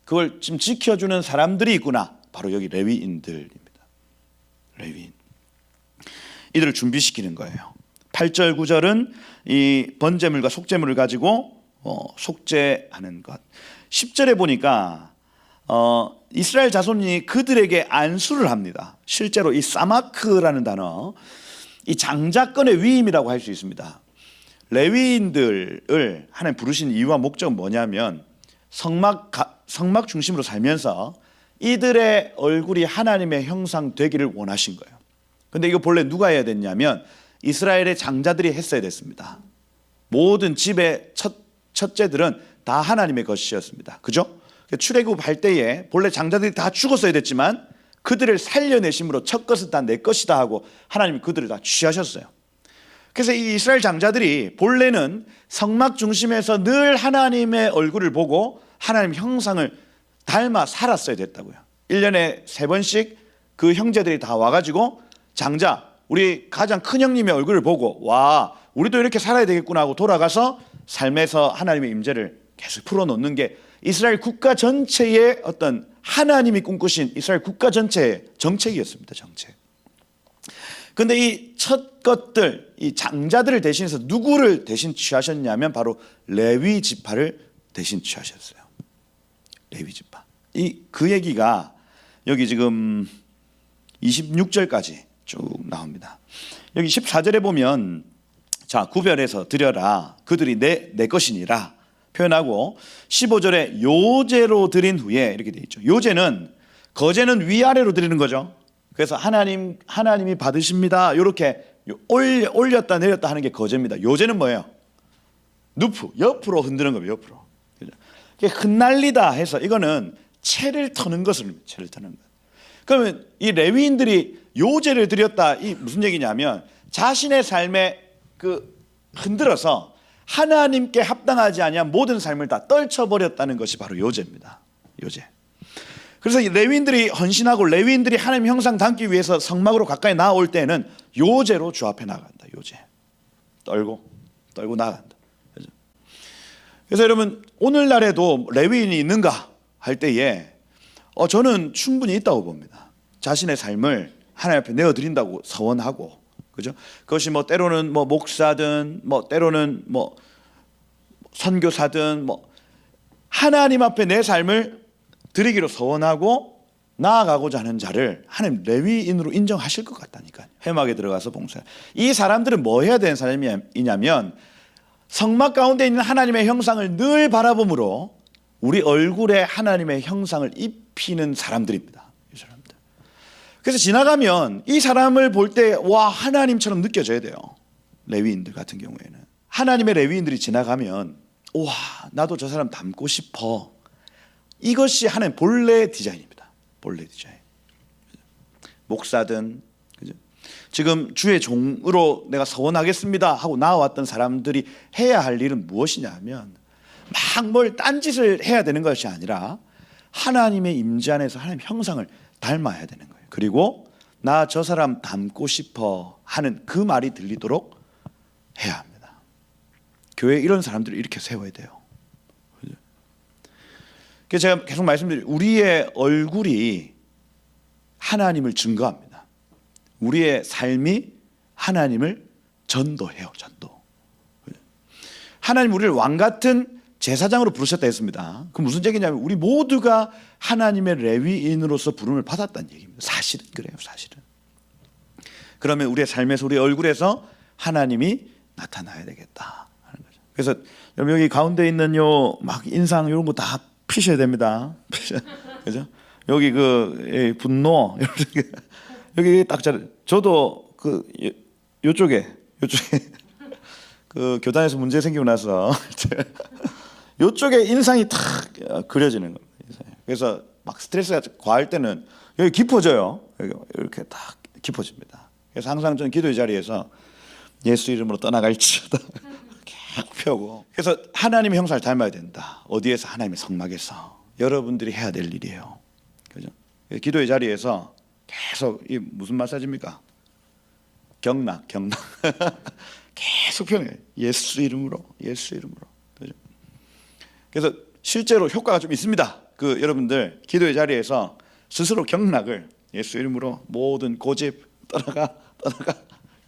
Speaker 1: 그걸 지금 지켜주는 사람들이 있구나. 바로 여기 레위인들입니다. 레위인. 이들을 준비시키는 거예요. 8절 9절은 이 번제물과 속제물을 가지고 속죄하는 것. 10절에 보니까 이스라엘 자손이 그들에게 안수를 합니다. 실제로 이 사마크라는 단어, 이 장자권의 위임이라고 할 수 있습니다. 레위인들을 하나님 부르신 이유와 목적은 뭐냐면 성막 중심으로 살면서 이들의 얼굴이 하나님의 형상 되기를 원하신 거예요. 근데 이거 본래 누가 해야 됐냐면 이스라엘의 장자들이 했어야 됐습니다. 모든 집의 첫째들은 다 하나님의 것이었습니다. 그죠? 출애굽할 때에 본래 장자들이 다 죽었어야 됐지만 그들을 살려내심으로 첫 것은 다 내 것이다 하고 하나님이 그들을 다 취하셨어요. 그래서 이 이스라엘 장자들이 본래는 성막 중심에서 늘 하나님의 얼굴을 보고 하나님 형상을 닮아 살았어야 됐다고요. 1년에 3번씩 그 형제들이 다 와가지고 장자, 우리 가장 큰 형님의 얼굴을 보고 와, 우리도 이렇게 살아야 되겠구나 하고 돌아가서 삶에서 하나님의 임재를 계속 풀어놓는 게 이스라엘 국가 전체의 어떤 하나님이 꿈꾸신 이스라엘 국가 전체의 정책이었습니다. 정책. 근데 이 첫 것들, 이 장자들을 대신해서 누구를 대신 취하셨냐면 바로 레위 지파를 대신 취하셨어요. 레위 지파. 그 얘기가 여기 지금 26절까지 쭉 나옵니다. 여기 14절에 보면 자, 구별해서 드려라. 그들이 내 것이니라 표현하고 15절에 요제로 드린 후에 이렇게 돼 있죠. 요제는 거제는 위아래로 드리는 거죠. 그래서 하나님이 받으십니다. 이렇게 올렸다 내렸다 하는 게 거제입니다. 요제는 뭐예요? 누프, 옆으로 흔드는 거예요. 옆으로. 흩날리다 해서 이거는 채를 터는 것을 채를 터는 것. 그러면 이 레위인들이 요제를 드렸다. 이 무슨 얘기냐면 자신의 삶에 흔들어서 하나님께 합당하지 아니한 모든 삶을 다 떨쳐버렸다는 것이 바로 요제입니다. 요제. 그래서 레위인들이 헌신하고 레위인들이 하나님 형상 담기 위해서 성막으로 가까이 나올 때는 요제로 주 앞에 나간다. 요제. 떨고 나간다. 그래서 여러분 오늘날에도 레위인이 있는가 할 때에 저는 충분히 있다고 봅니다. 자신의 삶을 하나님 앞에 내어드린다고 서원하고, 그죠? 그것이 때로는 목사든 때로는 선교사든 하나님 앞에 내 삶을 드리기로 서원하고 나아가고자 하는 자를 하나님 레위인으로 인정하실 것 같다니까요. 회막에 들어가서 봉사. 이 사람들은 뭐 해야 되는 사람이냐면 성막 가운데 있는 하나님의 형상을 늘 바라봄으로 우리 얼굴에 하나님의 형상을 입히는 사람들입니다. 이 사람들. 그래서 지나가면 이 사람을 볼 때 와, 하나님처럼 느껴져야 돼요. 레위인들 같은 경우에는 하나님의 레위인들이 지나가면 와, 나도 저 사람 닮고 싶어. 이것이 하나님 본래 디자인입니다. 본래 디자인. 목사든 그죠? 지금 주의 종으로 내가 서원하겠습니다 하고 나왔던 사람들이 해야 할 일은 무엇이냐 하면 막 뭘 딴짓을 해야 되는 것이 아니라 하나님의 임재 안에서 하나님의 형상을 닮아야 되는 거예요. 그리고 나 저 사람 닮고 싶어 하는 그 말이 들리도록 해야 합니다. 교회에 이런 사람들을 이렇게 세워야 돼요. 그래서 제가 계속 말씀드린 우리의 얼굴이 하나님을 증거합니다. 우리의 삶이 하나님을 전도해요. 전도. 하나님 우리를 왕 같은 제사장으로 부르셨다 했습니다. 그 무슨 얘기냐면 우리 모두가 하나님의 레위인으로서 부름을 받았다는 얘기입니다. 사실은 그래요. 사실은. 그러면 우리의 삶에서 우리 얼굴에서 하나님이 나타나야 되겠다 하는 거죠. 그래서 여러분 여기 가운데 있는 요 막 인상 이런 거 다 피셔야 됩니다. 그죠? 여기 그 분노 여기 딱 잘. 저도 그 요쪽에 그 교단에서 문제 생기고 나서 요쪽에 인상이 탁 그려지는 겁니다. 그래서 막 스트레스가 과할 때는 여기 깊어져요. 여기 이렇게 딱 깊어집니다. 그래서 항상 저는 기도의 자리에서 예수 이름으로 떠나갈지어다 계속 펴고. 그래서 하나님의 형상을 닮아야 된다. 어디에서? 하나님의 성막에서. 여러분들이 해야 될 일이에요. 그죠? 기도의 자리에서 계속 이 무슨 마사지입니까? 경락 계속 평해. 예수 이름으로. 그죠? 그래서 실제로 효과가 좀 있습니다. 그 여러분들 기도의 자리에서 스스로 경락을 예수 이름으로 모든 고집 떠나가.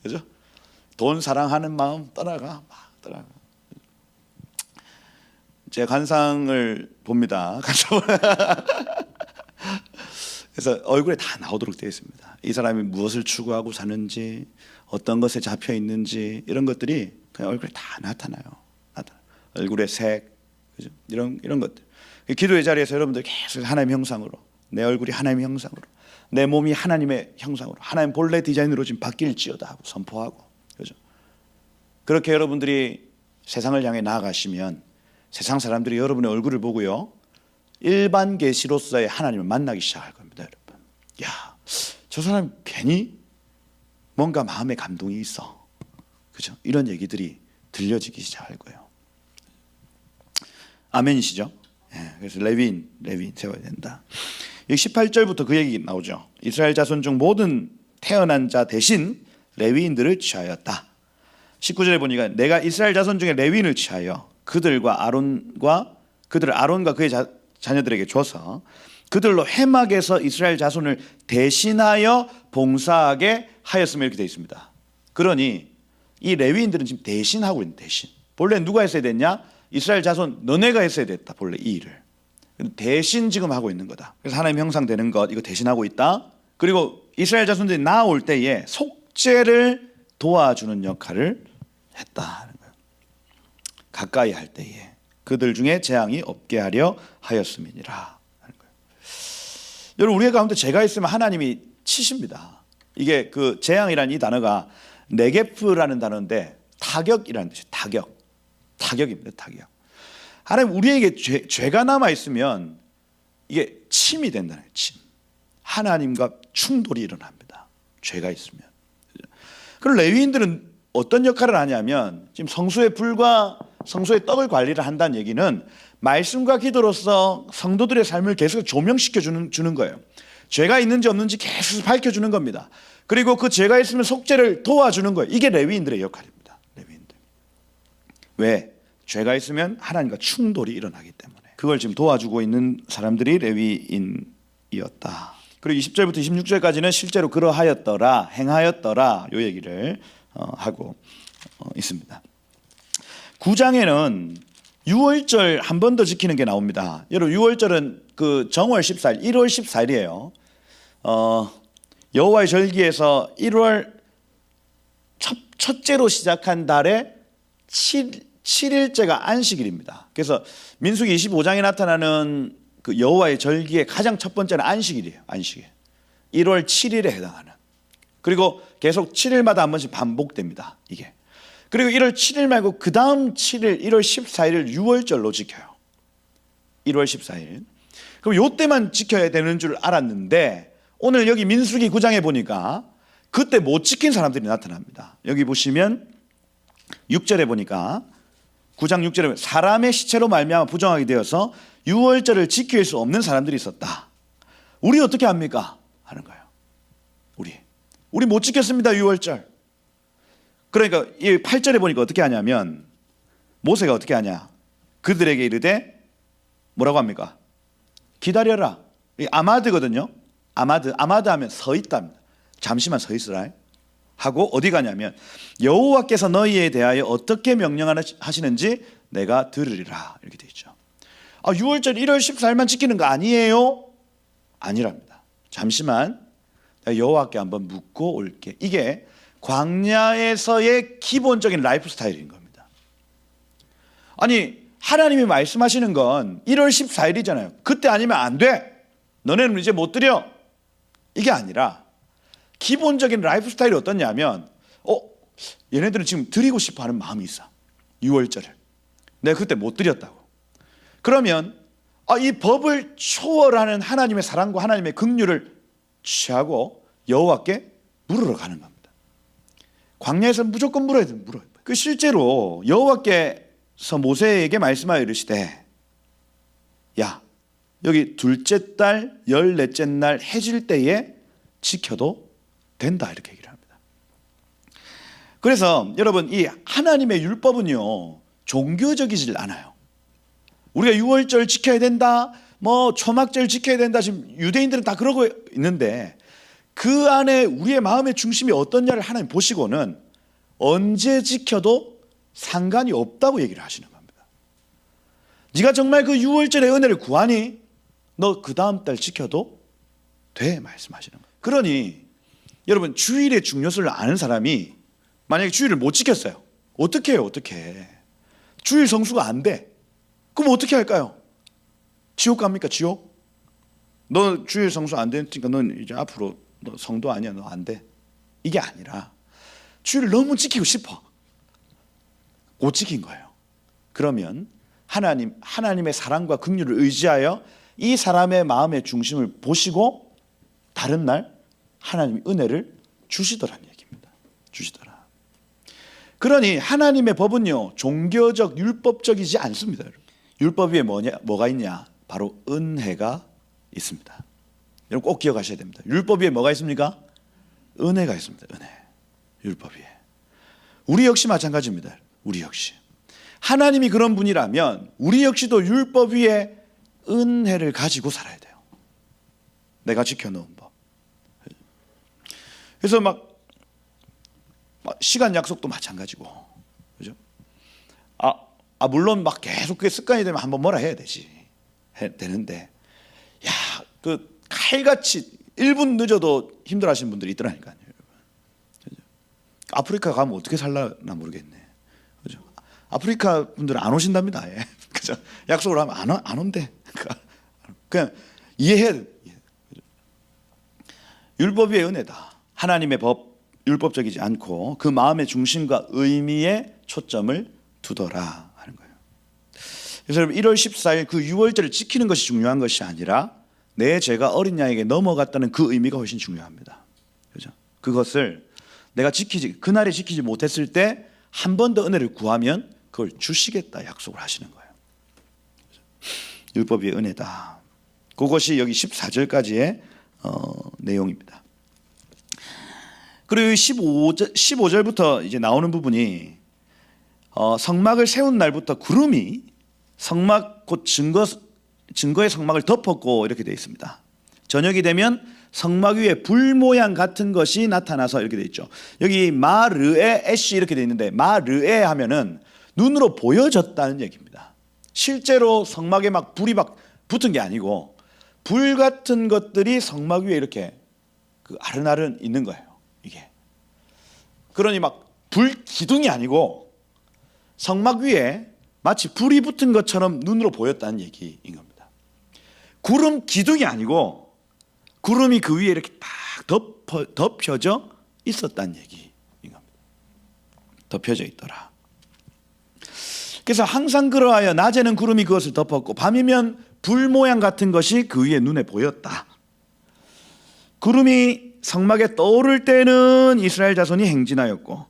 Speaker 1: 그죠? 돈 사랑하는 마음 떠나가. 제 관상을 봅니다. 그래서 얼굴에 다 나오도록 되어 있습니다. 이 사람이 무엇을 추구하고 사는지, 어떤 것에 잡혀 있는지 이런 것들이 그냥 얼굴에 다 나타나요. 얼굴의 색, 그죠? 이런 것들. 기도의 자리에서 여러분들 계속 하나님의 형상으로, 내 얼굴이 하나님의 형상으로, 내 몸이 하나님의 형상으로, 하나님 본래 디자인으로 지금 바뀔지어다 하고 선포하고, 그죠? 그렇게 여러분들이 세상을 향해 나아가시면 세상 사람들이 여러분의 얼굴을 보고요, 일반 계시로서의 하나님을 만나기 시작할 겁니다, 여러분. 야, 저 사람 괜히 뭔가 마음에 감동이 있어, 그죠? 이런 얘기들이 들려지기 시작할 거예요. 아멘이시죠? 예, 그래서 레위인 세워야 된다. 18절부터 그 얘기 나오죠. 이스라엘 자손 중 모든 태어난 자 대신 레위인들을 취하였다. 19절에 보니까 내가 이스라엘 자손 중에 레위인을 취하여 그들을 아론과 그의 자녀들에게 줘서 그들로 회막에서 이스라엘 자손을 대신하여 봉사하게 하였으며 이렇게 되어 있습니다. 그러니 이 레위인들은 지금 대신하고 있는 대신. 본래 누가 했어야 됐냐? 이스라엘 자손 너네가 했어야 됐다. 본래 이 일을. 대신 지금 하고 있는 거다. 그래서 하나님 형상 되는 것 이거 대신하고 있다. 그리고 이스라엘 자손들이 나올 때에 속죄를 도와주는 역할을 했다. 가까이 할 때에 그들 중에 재앙이 없게 하려 하였음이니라. 여러분 우리 가운데 죄가 있으면 하나님이 치십니다. 이게 그 재앙이라는 이 단어가 네게프라는 단어인데 타격이라는 뜻이에요. 타격입니다. 타격. 하나님 우리에게 죄가 남아 있으면 이게 침이 된다는 거예요. 침. 하나님과 충돌이 일어납니다. 죄가 있으면. 그럼 레위인들은 어떤 역할을 하냐면 지금 성소의 불과 성소의 떡을 관리를 한다는 얘기는 말씀과 기도로서 성도들의 삶을 계속 조명시켜 주는 거예요. 죄가 있는지 없는지 계속 밝혀주는 겁니다. 그리고 그 죄가 있으면 속죄를 도와주는 거예요. 이게 레위인들의 역할입니다. 레위인들. 왜? 죄가 있으면 하나님과 충돌이 일어나기 때문에. 그걸 지금 도와주고 있는 사람들이 레위인이었다. 그리고 20절부터 26절까지는 실제로 그러하였더라, 행하였더라 이 얘기를 하고 있습니다. 9장에는 유월절 한 번 더 지키는 게 나옵니다. 여러분 유월절은 그 정월 14일 1월 14일이에요. 여호와의 절기에서 1월 첫째로 시작한 달에 7일째가 안식일입니다. 그래서 민수기 25장에 나타나는 그 여호와의 절기의 가장 첫 번째는 안식일이에요. 안식일. 1월 7일에 해당하는. 그리고 계속 7일마다 한 번씩 반복됩니다. 이게. 그리고 1월 7일 말고 그 다음 7일 1월 14일을 유월절로 지켜요. 1월 14일. 그럼 요때만 지켜야 되는 줄 알았는데 오늘 여기 민수기 9장에 보니까 그때 못 지킨 사람들이 나타납니다. 여기 보시면 6절에 보니까 9장 6절에 보면 사람의 시체로 말미암아 부정하게 되어서 유월절을 지킬 수 없는 사람들이 있었다. 우리 어떻게 합니까? 하는 거예요. 우리 못 지켰습니다. 유월절. 그러니까 이 8절에 보니까 어떻게 하냐면 모세가 어떻게 하냐? 그들에게 이르되 뭐라고 합니까? 기다려라. 이 아마드거든요. 아마드 하면 서 있답니다. 잠시만 서 있으라 하고 어디 가냐면 여호와께서 너희에 대하여 어떻게 명령하시는지 내가 들으리라 이렇게 돼 있죠. 아, 6월절 1월 14일만 지키는 거 아니에요? 아니랍니다. 잠시만 내가 여호와께 한번 묻고 올게. 이게 광야에서의 기본적인 라이프 스타일인 겁니다. 아니 하나님이 말씀하시는 건 1월 14일이잖아요. 그때 아니면 안 돼. 너네는 이제 못 드려. 이게 아니라 기본적인 라이프 스타일이 어떠냐면 얘네들은 지금 드리고 싶어 하는 마음이 있어. 6월절을 내가 그때 못 드렸다고. 그러면 이 법을 초월하는 하나님의 사랑과 하나님의 긍휼을 취하고 여호와께 물으러 가는 겁니다. 광야에서 무조건 물어야 돼요. 그 실제로 여호와께서 모세에게 말씀하여 이르시되 야 여기 둘째 달 14째 날 해질 때에 지켜도 된다 이렇게 얘기를 합니다. 그래서 여러분 이 하나님의 율법은요 종교적이질 않아요. 우리가 유월절 지켜야 된다, 뭐 초막절 지켜야 된다. 지금 유대인들은 다 그러고 있는데 그 안에 우리의 마음의 중심이 어떠냐를 하나님 보시고는 언제 지켜도 상관이 없다고 얘기를 하시는 겁니다. 네가 정말 그 유월절의 은혜를 구하니 너 그 다음 달 지켜도 돼 말씀하시는 거예요. 그러니 여러분 주일의 중요성을 아는 사람이 만약에 주일을 못 지켰어요. 어떻게 해요? 어떻게 주일 성수가 안 돼. 그럼 어떻게 할까요? 지옥 갑니까? 지옥? 너 주일 성수 안 되니까 넌 이제 앞으로 너 성도 아니야. 너 안 돼. 이게 아니라 주일을 너무 지키고 싶어. 못 지킨 거예요. 그러면 하나님의 사랑과 긍휼을 의지하여 이 사람의 마음의 중심을 보시고 다른 날 하나님의 은혜를 주시더라는 얘기입니다. 주시더라. 그러니 하나님의 법은요 종교적 율법적이지 않습니다. 율법 위에 뭐가 있냐? 바로 은혜가 있습니다. 여러분 꼭 기억하셔야 됩니다. 율법 위에 뭐가 있습니까? 은혜가 있습니다. 은혜. 율법 위에. 우리 역시 마찬가지입니다. 우리 역시. 하나님이 그런 분이라면 우리 역시도 율법 위에 은혜를 가지고 살아야 돼요. 내가 지켜놓은 법. 그래서 막 시간 약속도 마찬가지고, 그죠? 물론 막 계속 그게 습관이 되면 한번 뭐라 해야 되는데, 야, 그 칼같이 1분 늦어도 힘들어하시는 분들이 있더라니까요. 그죠? 아프리카 가면 어떻게 살라나 모르겠네. 그죠? 아프리카 분들은 안 오신답니다. 예. 그죠? 약속을 하면 안 온대. 그냥 이해해야 돼. 율법 위의 은혜다. 하나님의 법, 율법적이지 않고 그 마음의 중심과 의미에 초점을 두더라 하는 거예요. 그래서 1월 14일 그 유월절을 지키는 것이 중요한 것이 아니라 내 죄가 어린 양에게 넘어갔다는 그 의미가 훨씬 중요합니다. 그죠? 그것을 내가 그날에 지키지 못했을 때 한 번 더 은혜를 구하면 그걸 주시겠다 약속을 하시는 거예요. 율법의 은혜다. 그것이 여기 14절까지의 내용입니다. 그리고 15절부터 이제 나오는 부분이 성막을 세운 날부터 구름이 성막 곧 증거의 성막을 덮었고 이렇게 되어 있습니다. 저녁이 되면 성막 위에 불 모양 같은 것이 나타나서 이렇게 되어 있죠. 여기 마르에 에시 이렇게 되어 있는데 마르에 하면은 눈으로 보여졌다는 얘기입니다. 실제로 성막에 막 불이 막 붙은 게 아니고 불 같은 것들이 성막 위에 이렇게 그 아른아른 있는 거예요. 이게 그러니 막 불 기둥이 아니고 성막 위에 마치 불이 붙은 것처럼 눈으로 보였다는 얘기인 겁니다. 구름 기둥이 아니고 구름이 그 위에 이렇게 딱 덮여져 있었다는 얘기인 겁니다. 덮여져 있더라. 그래서 항상 그러하여 낮에는 구름이 그것을 덮었고 밤이면 불 모양 같은 것이 그 위에 눈에 보였다. 구름이 성막에 떠오를 때는 이스라엘 자손이 행진하였고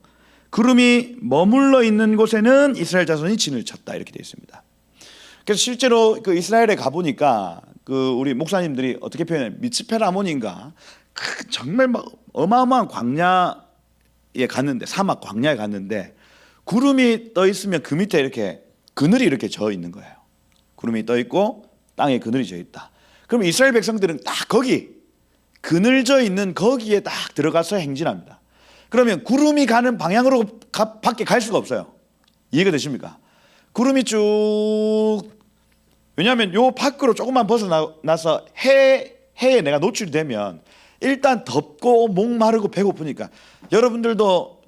Speaker 1: 구름이 머물러 있는 곳에는 이스라엘 자손이 진을 쳤다. 이렇게 되어 있습니다. 그래서 실제로 그 이스라엘에 가보니까 그 우리 목사님들이 어떻게 표현해? 미츠페라몬인가? 정말 막 어마어마한 광야에 갔는데, 사막 광야에 갔는데 구름이 떠 있으면 그 밑에 이렇게 그늘이 이렇게 져 있는 거예요. 구름이 떠 있고 땅에 그늘이 져 있다. 그럼 이스라엘 백성들은 딱 거기 그늘 져 있는 거기에 딱 들어가서 행진합니다. 그러면 구름이 가는 방향으로 밖에 갈 수가 없어요. 이해가 되십니까? 구름이 쭉, 왜냐하면 요 밖으로 조금만 벗어나서 해에 내가 노출이 되면 일단 덥고 목마르고 배고프니까, 여러분들도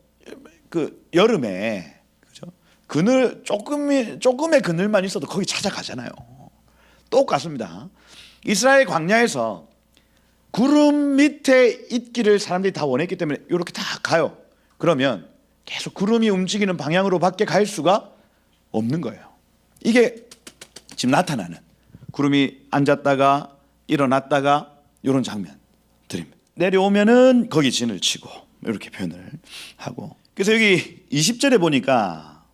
Speaker 1: 그 여름에 그죠? 그늘 조금의 그늘만 있어도 거기 찾아가잖아요. 똑같습니다. 이스라엘 광야에서 구름 밑에 있기를 사람들이 다 원했기 때문에 이렇게 다 가요. 그러면 계속 구름이 움직이는 방향으로 밖에 갈 수가 없는 거예요. 이게 지금 나타나는, 구름이 앉았다가 일어났다가 이런 장면들입니다. 내려오면은 거기 진을 치고 이렇게 표현을 하고, 그래서 여기 20절에 보니까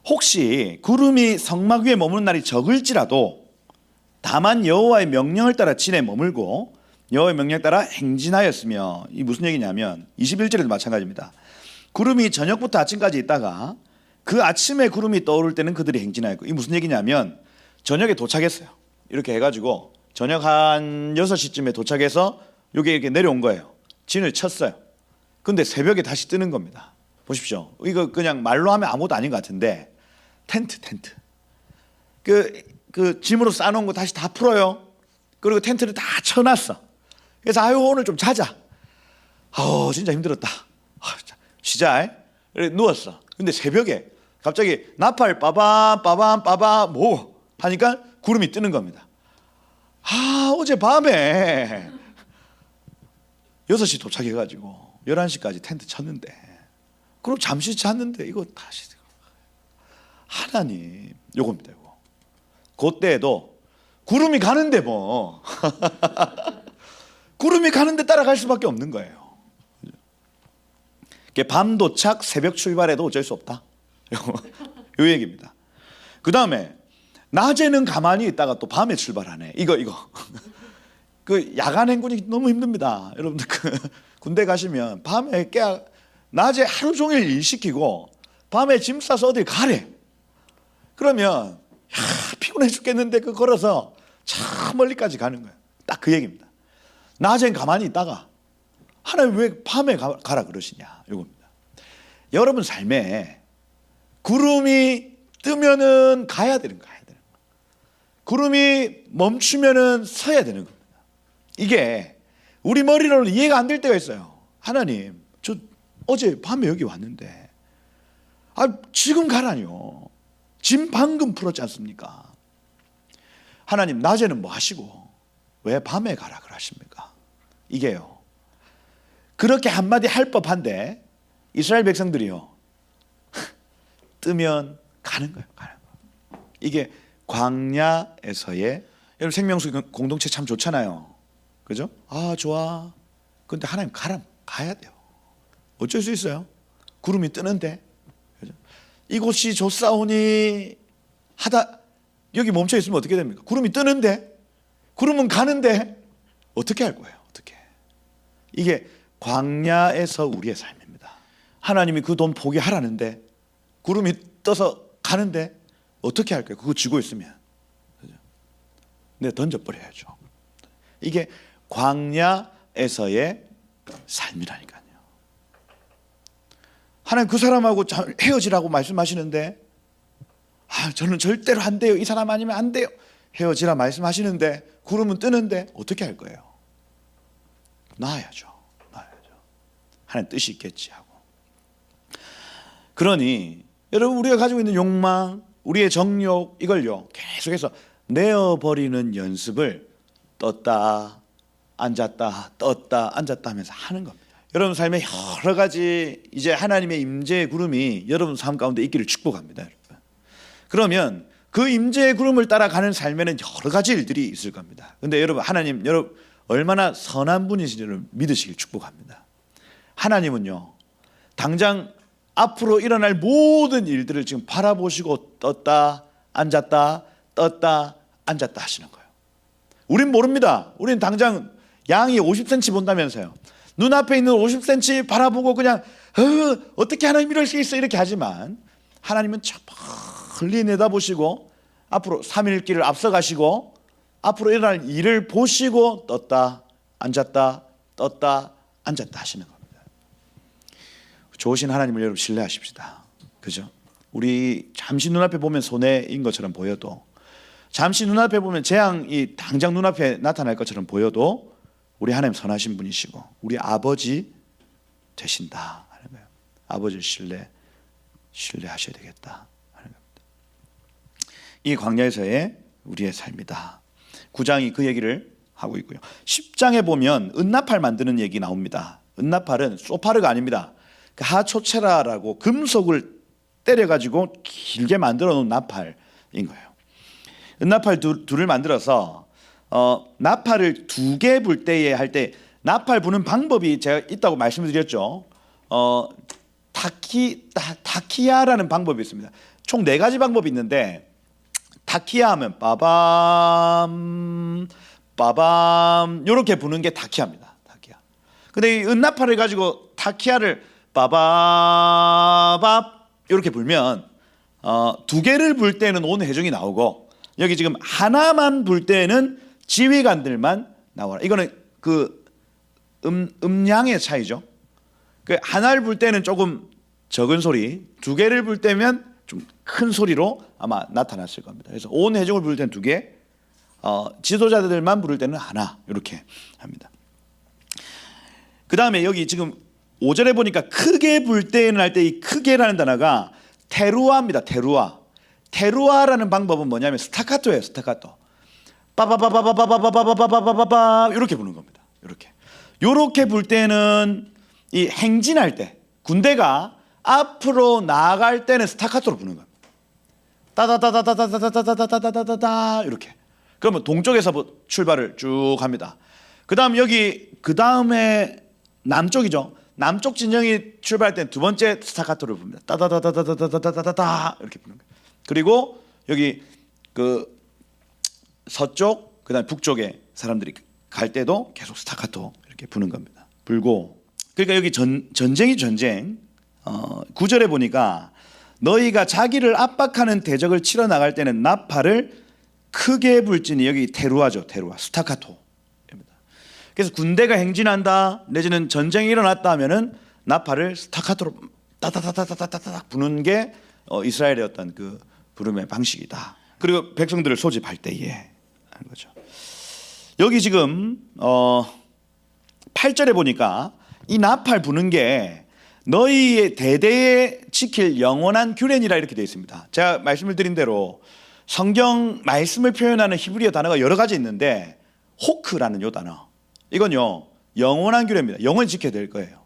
Speaker 1: 혹시 구름이 성막 위에 머무는 날이 적을지라도 다만 여호와의 명령을 따라 진에 머물고 여호와의 명령에 따라 행진하였으며, 이 무슨 얘기냐면 21절에도 마찬가지입니다. 구름이 저녁부터 아침까지 있다가 그 아침에 구름이 떠오를 때는 그들이 행진하였고, 이 무슨 얘기냐면 저녁에 도착했어요. 이렇게 해가지고 저녁 한 6시쯤에 도착해서 여기 이렇게 내려온 거예요. 진을 쳤어요. 근데 새벽에 다시 뜨는 겁니다. 보십시오. 이거 그냥 말로 하면 아무것도 아닌 것 같은데 텐트. 그 짐으로 싸놓은 거 다시 다 풀어요. 그리고 텐트를 다 쳐놨어. 그래서 아유 오늘 좀 자자. 진짜 힘들었다. 쉬자. 누웠어. 근데 새벽에 갑자기 나팔 빠밤 뭐 하니까 구름이 뜨는 겁니다. 어제 밤에 6시 도착해가지고 11시까지 텐트 쳤는데, 그럼 잠시 잤는데 이거 다시 하나님, 요겁니다. 요거. 그때에도 구름이 가는데 뭐 구름이 가는데 따라갈 수밖에 없는 거예요. 밤 도착 새벽 출발해도 어쩔 수 없다. 요 얘기입니다. 그 다음에 낮에는 가만히 있다가 또 밤에 출발하네. 이거 그 야간 행군이 너무 힘듭니다. 여러분들 군대 가시면 밤에 낮에 하루 종일 일 시키고 밤에 짐 싸서 어딜 가래. 그러면 피곤해 죽겠는데 그 걸어서 참 멀리까지 가는 거예요. 딱 그 얘기입니다. 낮엔 가만히 있다가 하나님 왜 밤에 가라 그러시냐, 이겁니다. 여러분 삶에 구름이 뜨면은 가야 되는 거예요. 구름이 멈추면은 서야 되는 겁니다. 이게 우리 머리로는 이해가 안 될 때가 있어요. 하나님, 저 어제 밤에 여기 왔는데 지금 가라니요. 짐 방금 풀었지 않습니까? 하나님, 낮에는 뭐 하시고 왜 밤에 가라 그러십니까? 이게요, 그렇게 한마디 할 법한데 이스라엘 백성들이요 뜨면 가는 거예요. 이게 광야에서의, 여러분 생명수 공동체 참 좋잖아요. 그죠? 좋아. 근데 하나님 가야 돼요. 어쩔 수 있어요? 구름이 뜨는데. 그죠? 이곳이 좋사오니 하다 여기 멈춰 있으면 어떻게 됩니까? 구름이 뜨는데, 구름은 가는데 어떻게 할 거예요? 어떻게? 이게 광야에서 우리의 삶입니다. 하나님이 그 돈 포기하라는데 구름이 떠서 가는데 어떻게 할까요? 그거 쥐고 있으면. 그죠? 네, 던져버려야죠. 이게 광야에서의 삶이라니까요. 하나님 그 사람하고 헤어지라고 말씀하시는데 저는 절대로 안 돼요. 이 사람 아니면 안 돼요. 헤어지라 말씀하시는데 구름은 뜨는데 어떻게 할 거예요? 놔야죠. 하나님 뜻이 있겠지 하고. 그러니 여러분, 우리가 가지고 있는 욕망, 우리의 정욕, 이걸요 계속해서 내어버리는 연습을 떴다 앉았다 떴다 앉았다 하면서 하는 겁니다. 여러분 삶에 여러 가지 이제 하나님의 임재의 구름이 여러분 삶 가운데 있기를 축복합니다. 여러분. 그러면 그 임재의 구름을 따라가는 삶에는 여러 가지 일들이 있을 겁니다. 근데 여러분 하나님 여러분 얼마나 선한 분이신지를 믿으시길 축복합니다. 하나님은요 당장 앞으로 일어날 모든 일들을 지금 바라보시고 떴다 앉았다 떴다 앉았다 하시는 거예요. 우린 모릅니다. 우린 당장 양이 50cm 본다면서요. 눈앞에 있는 50cm 바라보고 그냥 어떻게 하나님 이럴 수 있어 이렇게 하지만 하나님은 저 멀리 내다보시고 앞으로 3일 길을 앞서가시고 앞으로 일어날 일을 보시고 떴다 앉았다 떴다 앉았다 하시는 겁니다. 좋으신 하나님을 여러분 신뢰하십시다. 그죠? 우리 잠시 눈앞에 보면 손해인 것처럼 보여도 잠시 눈앞에 보면 재앙이 당장 눈앞에 나타날 것처럼 보여도 우리 하나님 선하신 분이시고 우리 아버지 되신다 하는 거예요. 아버지를 신뢰하셔야 되겠다 하는 겁니다. 이 광야에서의 우리의 삶이다. 9장이 그 얘기를 하고 있고요. 10장에 보면 은나팔 만드는 얘기 나옵니다. 은나팔은 소파르가 아닙니다. 그 하초체라라고 금속을 때려가지고 길게 만들어 놓은 나팔인 거예요. 은나팔 둘을 만들어서 나팔을 2개 불 때에 할 때 나팔 부는 방법이 제가 있다고 말씀을 드렸죠. 타키야라는 방법이 있습니다. 총 4가지 방법이 있는데 타키야 하면 빠밤 빠밤 이렇게 부는 게 타키야입니다. 타키야. 근데 이 은나팔을 가지고 타키야를 빠바밥 이렇게 불면 2개를 불 때는 온 회중이 나오고 여기 지금 하나만 불 때는 지휘관들만 나와라. 이거는 그 음량의 차이죠. 그 하나를 불 때는 조금 적은 소리, 2개를 불 때면 좀 큰 소리로 아마 나타났을 겁니다. 그래서 온 회중을 부를 때는 2개, 지도자들만 부를 때는 하나 이렇게 합니다. 그 다음에 여기 지금 5절에 보니까 크게 불 때는 할 때 이 크게라는 단어가 테루아입니다. 테루아라는 방법은 뭐냐면 스타카토예요. 스타카토. 빠바바바바바바바바바바바바 이렇게 부는 겁니다. 이렇게 불 때는 이 행진할 때 군대가 앞으로 나아갈 때는 스타카토로 부는 겁니다. 따다다다다다다다다다다다다 이렇게. 그러면 동쪽에서 출발을 쭉 합니다. 그다음 여기 그 다음에 남쪽이죠. 남쪽 진영이 출발할 때는 2번째 스타카토를 붑니다. 따다다다다다다다다다 이렇게 부는 거예요. 그리고 여기 그 서쪽 그다음 북쪽에 사람들이 갈 때도 계속 스타카토 이렇게 부는 겁니다. 불고 그러니까 여기 전쟁이 전쟁. 9절에 보니까 너희가 자기를 압박하는 대적을 치러 나갈 때는 나팔을 크게 불지니 여기 테루아죠. 테루아 스타카토입니다. 그래서 군대가 행진한다 내지는 전쟁이 일어났다 하면은 나팔을 스타카토로 따다다다다다다 부는 게 이스라엘의 어떤 그 부름의 방식이다. 그리고 백성들을 소집할 때에 하는 거죠. 여기 지금 8절에 보니까 이 나팔 부는 게 너희의 대대에 지킬 영원한 규례니라 이렇게 되어 있습니다. 제가 말씀을 드린 대로 성경 말씀을 표현하는 히브리어 단어가 여러 가지 있는데 호크라는 요 단어 이건요 영원한 규례입니다. 영원히 지켜야 될 거예요.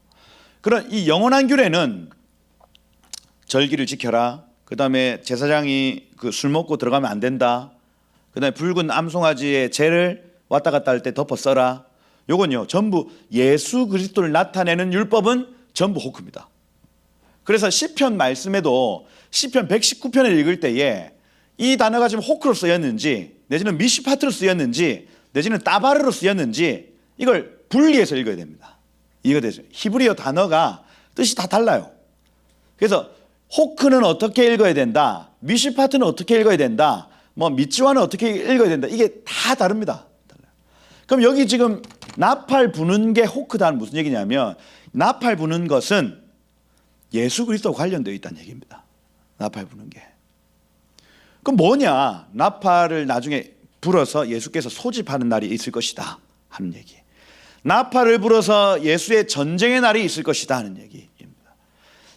Speaker 1: 그런 이 영원한 규례는 절기를 지켜라. 그 다음에 제사장이 그 술 먹고 들어가면 안 된다. 그 다음에 붉은 암송아지의 재를 왔다 갔다 할 때 덮어 써라. 요건요 전부 예수 그리스도를 나타내는 율법은 전부 호크입니다. 그래서 시편 말씀에도 시편 119편을 읽을 때에 이 단어가 지금 호크로 쓰였는지 내지는 미시파트로 쓰였는지 내지는 따바르로 쓰였는지 이걸 분리해서 읽어야 됩니다. 이해가 되죠? 히브리어 단어가 뜻이 다 달라요. 그래서 호크는 어떻게 읽어야 된다. 미시파트는 어떻게 읽어야 된다. 뭐 미츠와는 어떻게 읽어야 된다. 이게 다 다릅니다. 그럼 여기 지금 나팔 부는 게 호크다는 무슨 얘기냐면 나팔 부는 것은 예수 그리스도와 관련되어 있다는 얘기입니다. 나팔 부는 게. 그럼 뭐냐? 나팔을 나중에 불어서 예수께서 소집하는 날이 있을 것이다 하는 얘기. 나팔을 불어서 예수의 전쟁의 날이 있을 것이다 하는 얘기입니다.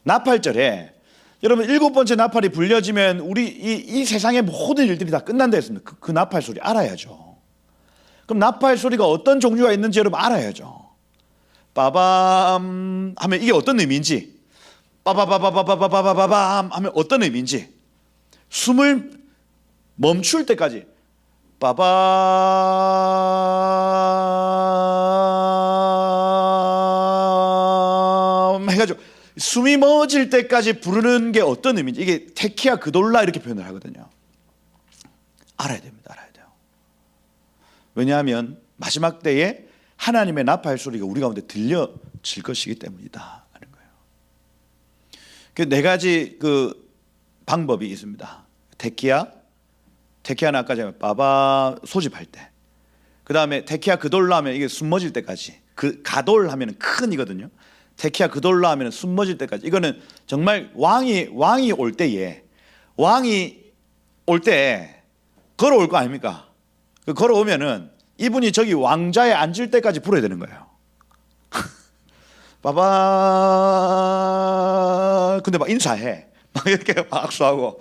Speaker 1: 나팔절에 여러분 7번째 나팔이 불려지면 우리 이 세상의 모든 일들이 다 끝난다 했습니다. 그 나팔 소리 알아야죠. 그럼 나팔 소리가 어떤 종류가 있는지 여러분 알아야죠. 빠밤 하면 이게 어떤 의미인지, 빠바바바바바바바밤 하면 어떤 의미인지, 숨을 멈출 때까지 빠밤 해가지고 숨이 멎을 때까지 부르는 게 어떤 의미인지, 이게 테키아 그돌라 이렇게 표현을 하거든요. 알아야 됩니다. 알아야 돼요. 왜냐하면 마지막 때에 하나님의 나팔 소리가 우리 가운데 들려질 것이기 때문이다 하는 거예요. 그 네 가지 그 방법이 있습니다. 테키아는 아까 제가 빠바 소집할 때, 그 다음에 테키아 그돌라 하면 이게 숨 멎을 때까지, 그 가돌 하면 큰 이거든요. 테키아 그돌라 하면 숨 멎을 때까지. 이거는 정말 왕이 올 때에, 왕이 올 때 걸어올 거 아닙니까? 그 걸어오면은 이분이 저기 왕자에 앉을 때까지 불어야 되는 거예요. 빠바. 근데 막 인사해. 막 이렇게 박수하고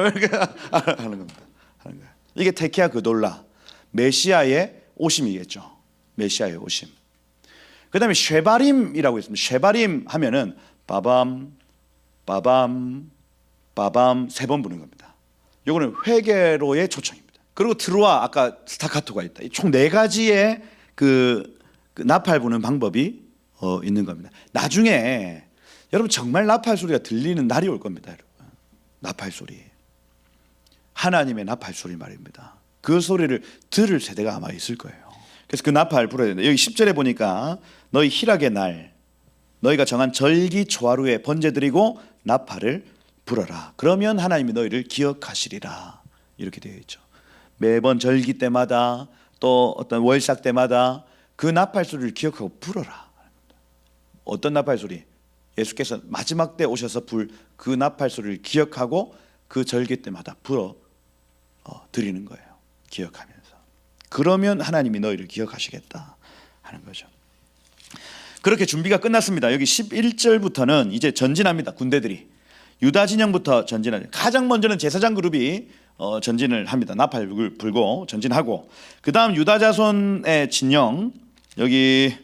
Speaker 1: 이렇게 하는 겁니다. 이게 테키아 그돌라, 메시아의 오심이겠죠. 메시아의 오심. 그 다음에 쉐바림이라고 있습니다. 쉐바림 하면은 빠밤 빠밤 빠밤 세 번 부는 겁니다. 요거는 회개로의 초청입니다. 그리고 트루아, 아까 스타카토가 있다. 총 네 가지의 그 나팔 부는 방법이 있는 겁니다. 나중에 여러분 정말 나팔 소리가 들리는 날이 올 겁니다. 여러분. 나팔 소리, 하나님의 나팔 소리 말입니다. 그 소리를 들을 세대가 아마 있을 거예요. 그래서 그 나팔 불어야 된다. 여기 10절에 보니까 너희 희락의 날, 너희가 정한 절기 초하루에 번제드리고 나팔을 불어라. 그러면 하나님이 너희를 기억하시리라. 이렇게 되어 있죠. 매번 절기 때마다 또 어떤 월삭 때마다 그 나팔 소리를 기억하고 불어라. 어떤 나팔 소리? 예수께서 마지막 때 오셔서 불 그 나팔 소리를 기억하고 그 절기 때마다 불어 드리는 거예요. 기억하면서. 그러면 하나님이 너희를 기억하시겠다 하는 거죠. 그렇게 준비가 끝났습니다. 여기 11절부터는 이제 전진합니다. 군대들이 유다 진영부터 전진하죠. 가장 먼저는 제사장 그룹이 전진을 합니다. 나팔을 불고 전진하고, 그 다음 유다 자손의 진영, 여기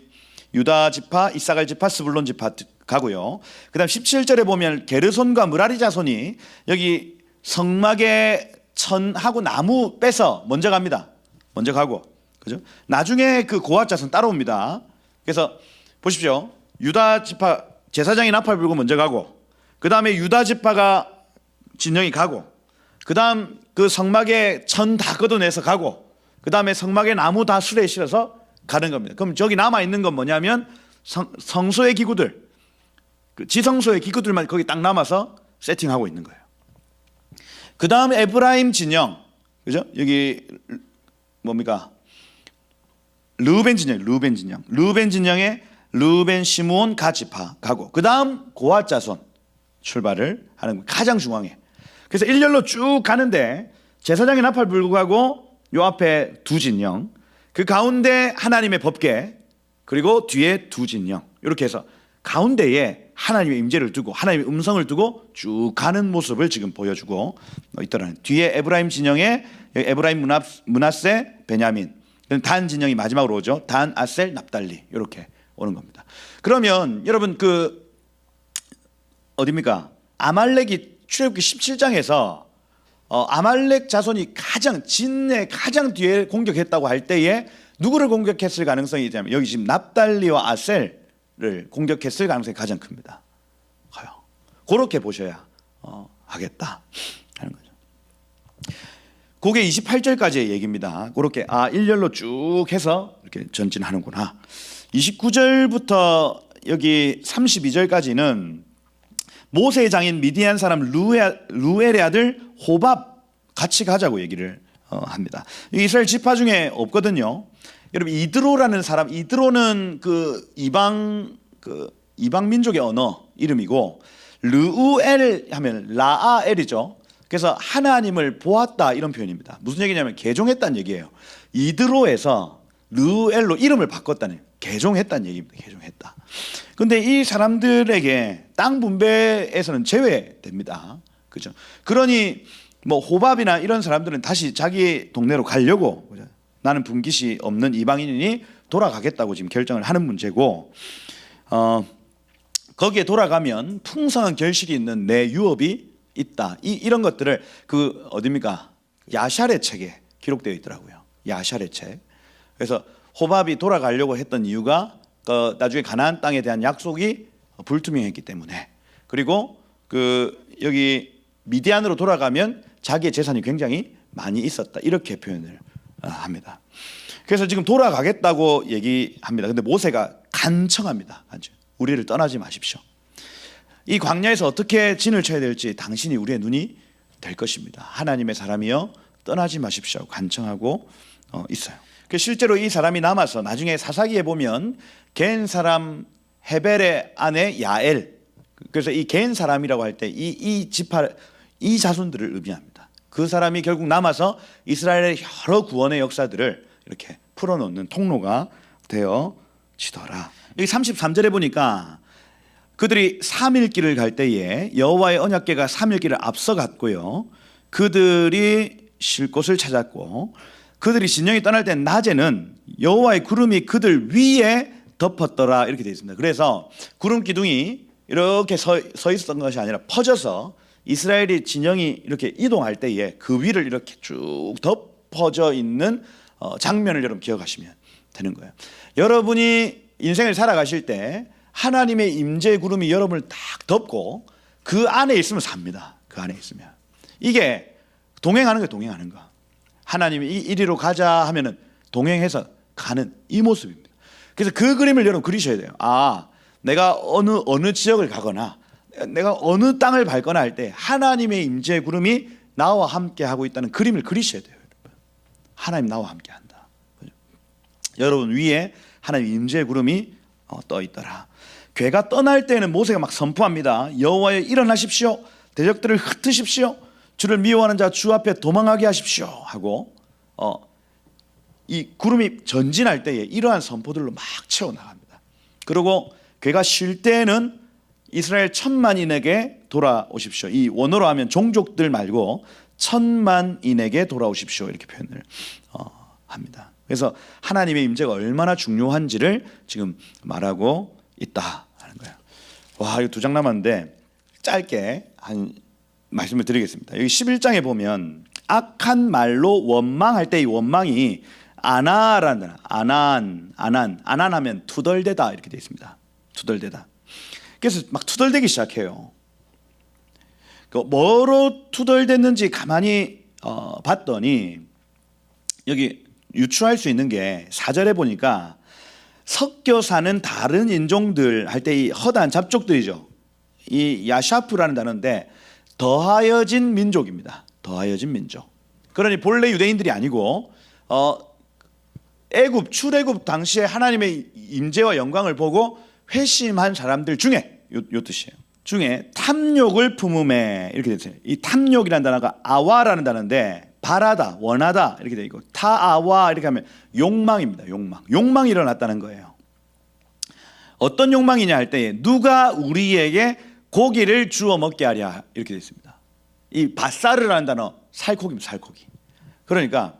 Speaker 1: 유다 지파, 이사갈 지파, 스불론 지파 가고요. 그 다음 17절에 보면 게르손과 므라리 자손이 여기 성막에 천하고 나무 빼서 먼저 갑니다. 먼저 가고, 그죠? 나중에 그 고핫 자손 따라옵니다. 그래서 보십시오. 유다 지파 제사장이 나팔 불고 먼저 가고, 그 다음에 유다 지파가 진영이 가고, 그 다음 그 성막에 천 다 걷어내서 가고, 그 다음에 성막에 나무 다 수레에 실어서 가는 겁니다. 그럼 저기 남아 있는 건 뭐냐면 성소의 기구들, 그 지성소의 기구들만 거기 딱 남아서 세팅하고 있는 거예요. 그 다음 에브라임 진영, 그죠? 여기 뭡니까? 르우벤 진영에 르우벤, 시므온, 가 지파 가고, 그 다음 고핫 자손 출발을 하는 거예요. 가장 중앙에. 그래서 일렬로 쭉 가는데 제사장이 나팔 불고 가고, 요 앞에 두 진영, 그 가운데 하나님의 법궤, 그리고 뒤에 두 진영, 이렇게 해서 가운데에 하나님의 임재를 두고 하나님의 음성을 두고 쭉 가는 모습을 지금 보여주고 있더라는. 뒤에 에브라임 진영에 에브라임, 므낫세, 베냐민, 단 진영이 마지막으로 오죠. 단, 아셀, 납달리, 이렇게 오는 겁니다. 그러면 여러분 그 어디입니까? 아말렉이 출애굽기 17장에서 아말렉 자손이 가장 진의 가장 뒤에 공격했다고 할 때에 누구를 공격했을 가능성이 있냐면 여기 지금 납달리와 아셀을 공격했을 가능성이 가장 큽니다. 가요. 그렇게 보셔야 하겠다 하는 거죠. 그게 28절까지의 얘기입니다. 그렇게 일렬로 쭉 해서 이렇게 전진하는구나. 29절부터 여기 32절까지는 모세의 장인 미디안 사람 루엘의 아들 호밥 같이 가자고 얘기를 합니다. 이스라엘 지파 중에 없거든요. 여러분 이드로라는 사람, 이드로는 그 이방 민족의 언어 이름이고, 르우엘 하면 라아엘이죠. 그래서 하나님을 보았다 이런 표현입니다. 무슨 얘기냐면 개종했다는 얘기예요. 이드로에서 르우엘로 이름을 바꿨다는, 개종했다는 얘기입니다. 개종했다. 근데 이 사람들에게 땅 분배에서는 제외됩니다. 그죠? 그러니 뭐 호밥이나 이런 사람들은 다시 자기 동네로 가려고 나는 분깃이 없는 이방인이니 돌아가겠다고 지금 결정을 하는 문제고, 거기에 돌아가면 풍성한 결실이 있는 내 유업이 있다. 이런 것들을 그 어디입니까? 야샬의 책에 기록되어 있더라고요. 야샬의 책. 그래서 호밥이 돌아가려고 했던 이유가 나중에 가나안 땅에 대한 약속이 불투명했기 때문에, 그리고 여기 미디안으로 돌아가면 자기의 재산이 굉장히 많이 있었다, 이렇게 표현을 합니다. 그래서 지금 돌아가겠다고 얘기합니다. 근데 모세가 간청합니다. 우리를 떠나지 마십시오. 이 광야에서 어떻게 진을 쳐야 될지 당신이 우리의 눈이 될 것입니다. 하나님의 사람이여 떠나지 마십시오. 간청하고 있어요. 실제로 이 사람이 남아서 나중에 사사기에 보면 겐 사람 헤벨의 아내 야엘, 그래서 이 겐 사람이라고 할 때 이 지파, 이 자손들을 의미합니다. 그 사람이 결국 남아서 이스라엘의 여러 구원의 역사들을 이렇게 풀어놓는 통로가 되어지더라. 여기 33절에 보니까 그들이 3일 길을 갈 때에 여호와의 언약궤가 3일 길을 앞서 갔고요, 그들이 쉴 곳을 찾았고, 그들이 진영이 떠날 때 낮에는 여호와의 구름이 그들 위에 덮었더라, 이렇게 되어 있습니다. 그래서 구름 기둥이 이렇게 서 있었던 것이 아니라 퍼져서 이스라엘이 진영이 이렇게 이동할 때에 그 위를 이렇게 쭉 덮어져 있는 장면을 여러분 기억하시면 되는 거예요. 여러분이 인생을 살아가실 때 하나님의 임재 구름이 여러분을 딱 덮고 그 안에 있으면 삽니다. 그 안에 있으면. 이게 동행하는 거예요. 동행하는 거. 하나님이 이리로 가자 하면은 동행해서 가는 이 모습입니다. 그래서 그 그림을 여러분 그리셔야 돼요. 내가 어느 지역을 가거나 내가 어느 땅을 밟거나 할 때 하나님의 임재 구름이 나와 함께 하고 있다는 그림을 그리셔야 돼요. 하나님 나와 함께 한다. 여러분 위에 하나님 임재 구름이 떠 있더라. 괴가 떠날 때는 모세가 막 선포합니다. 여호와여 일어나십시오. 대적들을 흩으십시오. 주를 미워하는 자 주 앞에 도망하게 하십시오 하고 이 구름이 전진할 때에 이러한 선포들로 막 채워나갑니다. 그리고 괴가 쉴 때에는 이스라엘 10,000만인에게 돌아오십시오. 이 원어로 하면 종족들 말고 10,000만인에게 돌아오십시오, 이렇게 표현을 합니다. 그래서 하나님의 임재가 얼마나 중요한지를 지금 말하고 있다 하는 거예요. 와, 이거 2장 남았는데 짧게 한 말씀을 드리겠습니다. 여기 11장에 보면 악한 말로 원망할 때 이 원망이 아나라는 아난하면 투덜대다, 이렇게 되어 있습니다. 투덜대다. 그래서 막 투덜대기 시작해요. 뭐로 투덜댔는지 가만히 봤더니 여기 유추할 수 있는 게 4절에 보니까 섞여 사는 다른 인종들 할 때 이 허다한 잡족들이죠. 이 야샤프라는 단어인데 더하여진 민족입니다. 더하여진 민족. 그러니 본래 유대인들이 아니고 출애굽 당시에 하나님의 임재와 영광을 보고 회심한 사람들 중에 요 뜻이에요. 중에 탐욕을 품음에, 이렇게 되어 있어요. 이 탐욕이라는 단어가 아와라는 단어인데 바라다, 원하다 이렇게 되어 있고, 타아와 이렇게 하면 욕망입니다. 욕망이 일어났다는 거예요. 어떤 욕망이냐 할 때에 누가 우리에게 고기를 주워 먹게 하랴, 이렇게 되어 있습니다. 이 바사르라는 단어 살코기입니다. 살코기. 그러니까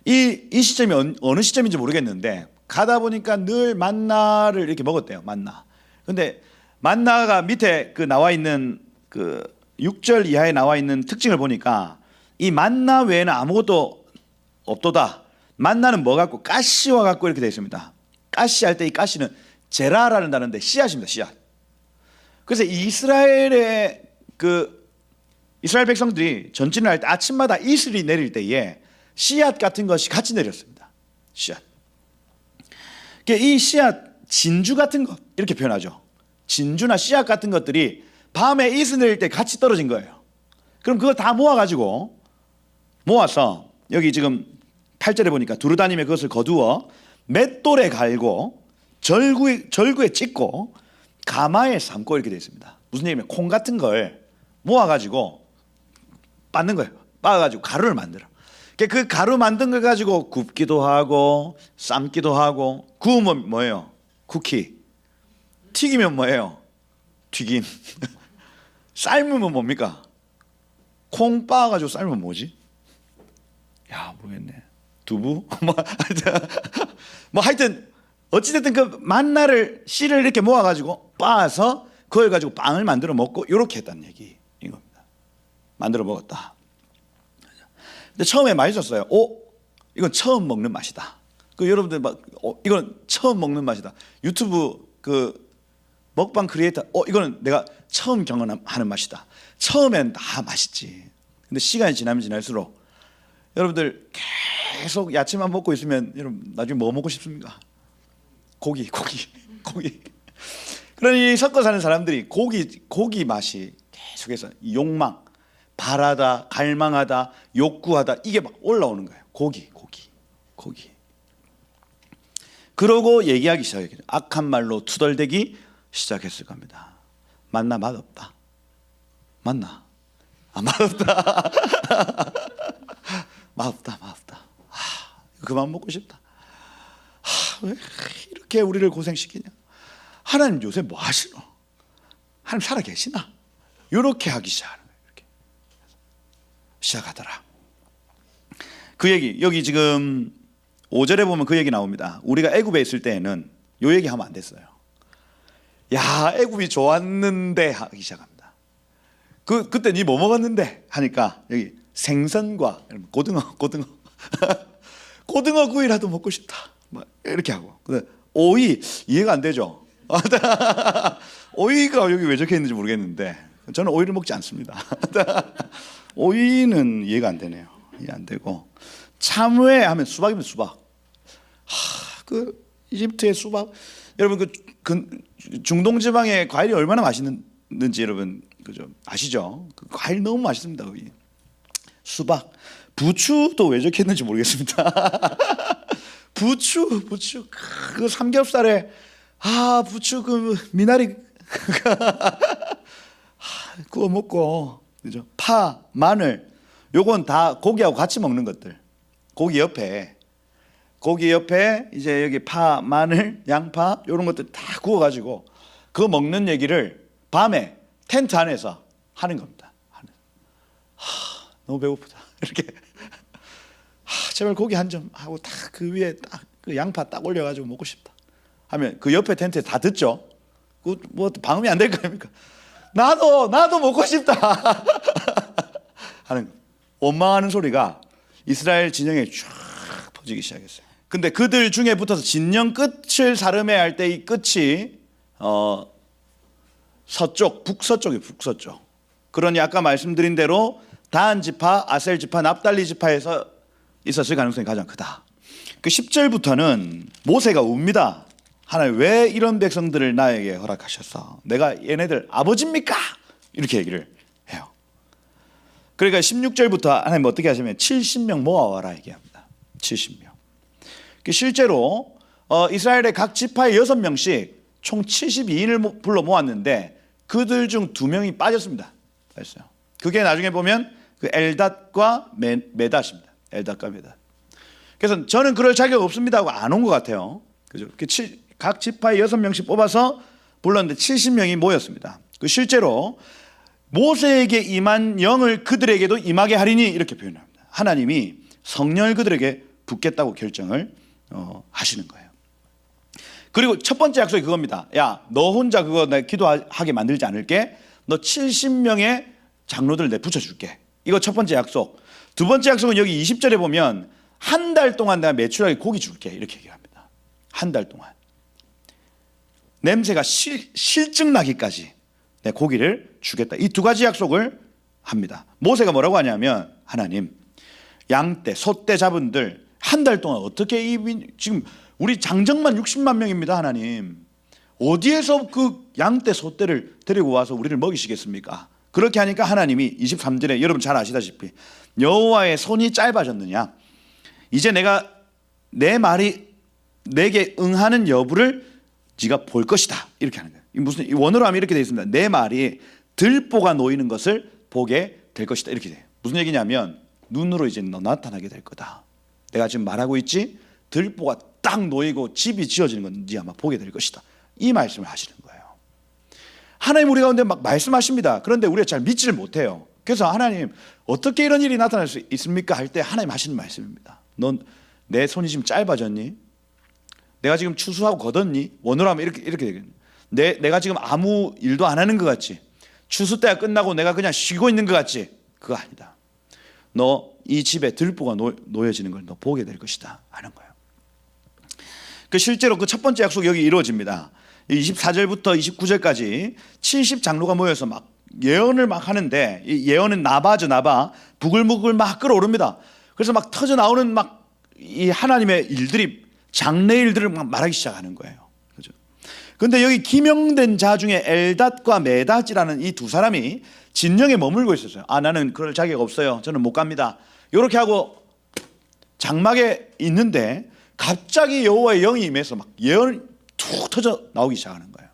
Speaker 1: 이 시점이 어느 시점인지 모르겠는데 가다 보니까 늘 만나를 이렇게 먹었대요. 만나. 근데 만나가 밑에 나와 있는 6절 이하에 나와 있는 특징을 보니까 이 만나 외에는 아무것도 없도다. 만나는 뭐 같고 가시와 같고 이렇게 되어 있습니다. 가시 할 때 이 가시는 제라라는 단어인데 씨앗입니다. 씨앗. 그래서 이스라엘 백성들이 전진을 할 때 아침마다 이슬이 내릴 때에 씨앗 같은 것이 같이 내렸습니다. 씨앗. 이 씨앗, 진주 같은 것 이렇게 표현하죠. 진주나 씨앗 같은 것들이 밤에 이슬 내릴 때 같이 떨어진 거예요. 그럼 그걸 다 모아서 여기 지금 8절에 보니까 두루다님의 그것을 거두어 맷돌에 갈고 절구에 찢고 가마에 삶고, 이렇게 되어 있습니다. 무슨 얘기냐면 콩 같은 걸 모아가지고 빻는 거예요. 빻아가지고 가루를 만들어. 그 가루 만든 걸 가지고 굽기도 하고 삶기도 하고, 구우면 뭐예요? 쿠키. 튀기면 뭐예요? 튀김. 삶으면 뭡니까? 콩 빻아가지고 삶으면 뭐지? 모르겠네. 두부 뭐 하여튼 어찌됐든 그 만나를 씨를 이렇게 모아가지고 빻아서 그걸 가지고 빵을 만들어 먹고 이렇게 했다는 얘기인 겁니다. 만들어 먹었다. 근데 처음에 맛있었어요. 이건 처음 먹는 맛이다. 그 여러분들 막 이건 처음 먹는 맛이다. 유튜브 그 먹방 크리에이터 이거는 내가 처음 경험하는 맛이다. 처음엔 다 맛있지. 근데 시간이 지나면 지날수록 여러분들 계속 야채만 먹고 있으면 여러분 나중에 뭐 먹고 싶습니까? 고기. 그러니 섞어 사는 사람들이 고기 맛이 계속해서 욕망, 바라다, 갈망하다, 욕구하다 이게 막 올라오는 거예요. 고기. 그러고 얘기하기 시작했죠. 악한 말로 투덜대기 시작했을 겁니다. 맞나? 맛없다. 맞나? 맛없다. 맛없다. 그만 먹고 싶다. 왜 이렇게 우리를 고생시키냐? 하나님 요새 뭐 하시노? 하나님 살아 계시나? 이렇게 하기 시작하는 거예요. 이렇게 시작하더라. 그 얘기 여기 지금 5절에 보면 그 얘기 나옵니다. 우리가 애굽에 있을 때에는 요 얘기 하면 안 됐어요. 야, 애굽이 좋았는데 하기 시작합니다. 그때 니 뭐 먹었는데 하니까 여기 생선과 고등어 고등어 구이라도 먹고 싶다. 막 이렇게 하고. 근데 오이 이해가 안 되죠. 오이가 여기 왜 적혀 있는지 모르겠는데 저는 오이를 먹지 않습니다. 오이는 이해가 안 되네요. 이해 안 되고 참외 하면 수박이면 수박. 그 이집트의 수박 여러분 그 중동 지방의 과일이 얼마나 맛있는지 여러분 그죠 아시죠? 그 과일 너무 맛있습니다. 거기 수박, 부추도 왜 적혔는지 모르겠습니다. 부추 그 삼겹살에 부추 그 미나리 구워 먹고 그죠? 파, 마늘 요건 다 고기하고 같이 먹는 것들. 고기 옆에 이제 여기 파, 마늘, 양파 이런 것들 다 구워가지고 그거 먹는 얘기를 밤에 텐트 안에서 하는 겁니다. 너무 배고프다. 이렇게 제발 고기 한 점 하고 딱 그 위에 딱 그 양파 딱 올려가지고 먹고 싶다. 하면 그 옆에 텐트에 다 듣죠. 그 뭐 방음이 안 될 거 아닙니까? 나도 먹고 싶다. 하는 거. 원망하는 소리가 이스라엘 진영에 쫙 퍼지기 시작했어요. 근데 그들 중에 붙어서 진영 끝을 사름해야 할 때 이 끝이 북서쪽이 북서쪽. 그러니 아까 말씀드린 대로 단 지파, 아셀 지파, 납달리 지파에서 있었을 가능성이 가장 크다. 그 10절부터는 모세가 웁니다. 하나님 왜 이런 백성들을 나에게 허락하셨어? 내가 얘네들 아버지입니까? 이렇게 얘기를 해요. 그러니까 16절부터 하나님 어떻게 하시면 70명 모아와라 얘기합니다. 70명. 실제로 이스라엘의 각 지파에 6명씩 총 72인을 불러 모았는데 그들 중 2명이 빠졌습니다. 빠졌어요. 그게 나중에 보면 그 엘닷과 메닷입니다. 엘닷과 메닷. 그래서 저는 그럴 자격 없습니다 하고 안 온 것 같아요. 그죠? 각 지파에 6명씩 뽑아서 불렀는데 70명이 모였습니다. 그 실제로 모세에게 임한 영을 그들에게도 임하게 하리니 이렇게 표현합니다. 하나님이 성령을 그들에게 붓겠다고 결정을 하시는 거예요. 그리고 첫 번째 약속이 그겁니다. 야, 너 혼자 그거 내가 기도하게 만들지 않을게. 너 70명의 장로들 내 붙여줄게. 이거 첫 번째 약속. 두 번째 약속은 여기 20절에 보면 한 달 동안 내가 매출하게 고기 줄게 이렇게 얘기합니다. 한 달 동안 냄새가 실증 나기까지 내 고기를 주겠다. 이 두 가지 약속을 합니다. 모세가 뭐라고 하냐면 하나님 양떼, 소떼 잡은들 한 달 동안 어떻게 지금 우리 장정만 60만 명입니다. 하나님 어디에서 그 양떼, 소떼를 데리고 와서 우리를 먹이시겠습니까? 그렇게 하니까 하나님이 23절에 여러분 잘 아시다시피 여호와의 손이 짧아졌느냐 이제 내가 내 말이 내게 응하는 여부를 네가 볼 것이다 이렇게 하는 거예요. 무슨 원어로 하면 이렇게 되어 있습니다. 내 말이 들보가 놓이는 것을 보게 될 것이다 이렇게 돼요. 무슨 얘기냐면 눈으로 이제 너 나타나게 될 거다. 내가 지금 말하고 있지 들보가 딱 놓이고 집이 지어지는 건 네가 아마 보게 될 것이다. 이 말씀을 하시는 거예요. 하나님 우리 가운데 막 말씀하십니다. 그런데 우리가 잘 믿지를 못해요. 그래서 하나님 어떻게 이런 일이 나타날 수 있습니까? 할 때 하나님 하시는 말씀입니다. 넌 내 손이 지금 짧아졌니? 내가 지금 추수하고 걷었니? 원어로 하면 이렇게 되겠네. 내가 지금 아무 일도 안 하는 것 같지? 추수 때가 끝나고 내가 그냥 쉬고 있는 것 같지? 그거 아니다. 너 이 집에 들보가 놓여지는 걸 너 보게 될 것이다 하는 거예요. 실제로 그 첫 번째 약속이 여기 이루어집니다. 24절부터 29절까지 70장로가 모여서 막 예언을 막 하는데, 이 예언은 나바죠. 나바. 부글부글 막 끓어오릅니다. 그래서 막 터져 나오는 막 이 하나님의 일들이, 장래 일들을 막 말하기 시작하는 거예요. 그죠? 근데 여기 기명된 자 중에 엘닷과 메닷이라는 이 두 사람이 진영에 머물고 있었어요. 나는 그럴 자격 없어요. 저는 못 갑니다. 이렇게 하고 장막에 있는데 갑자기 여호와의 영이 임해서 막 예언이 툭 터져 나오기 시작하는 거예요.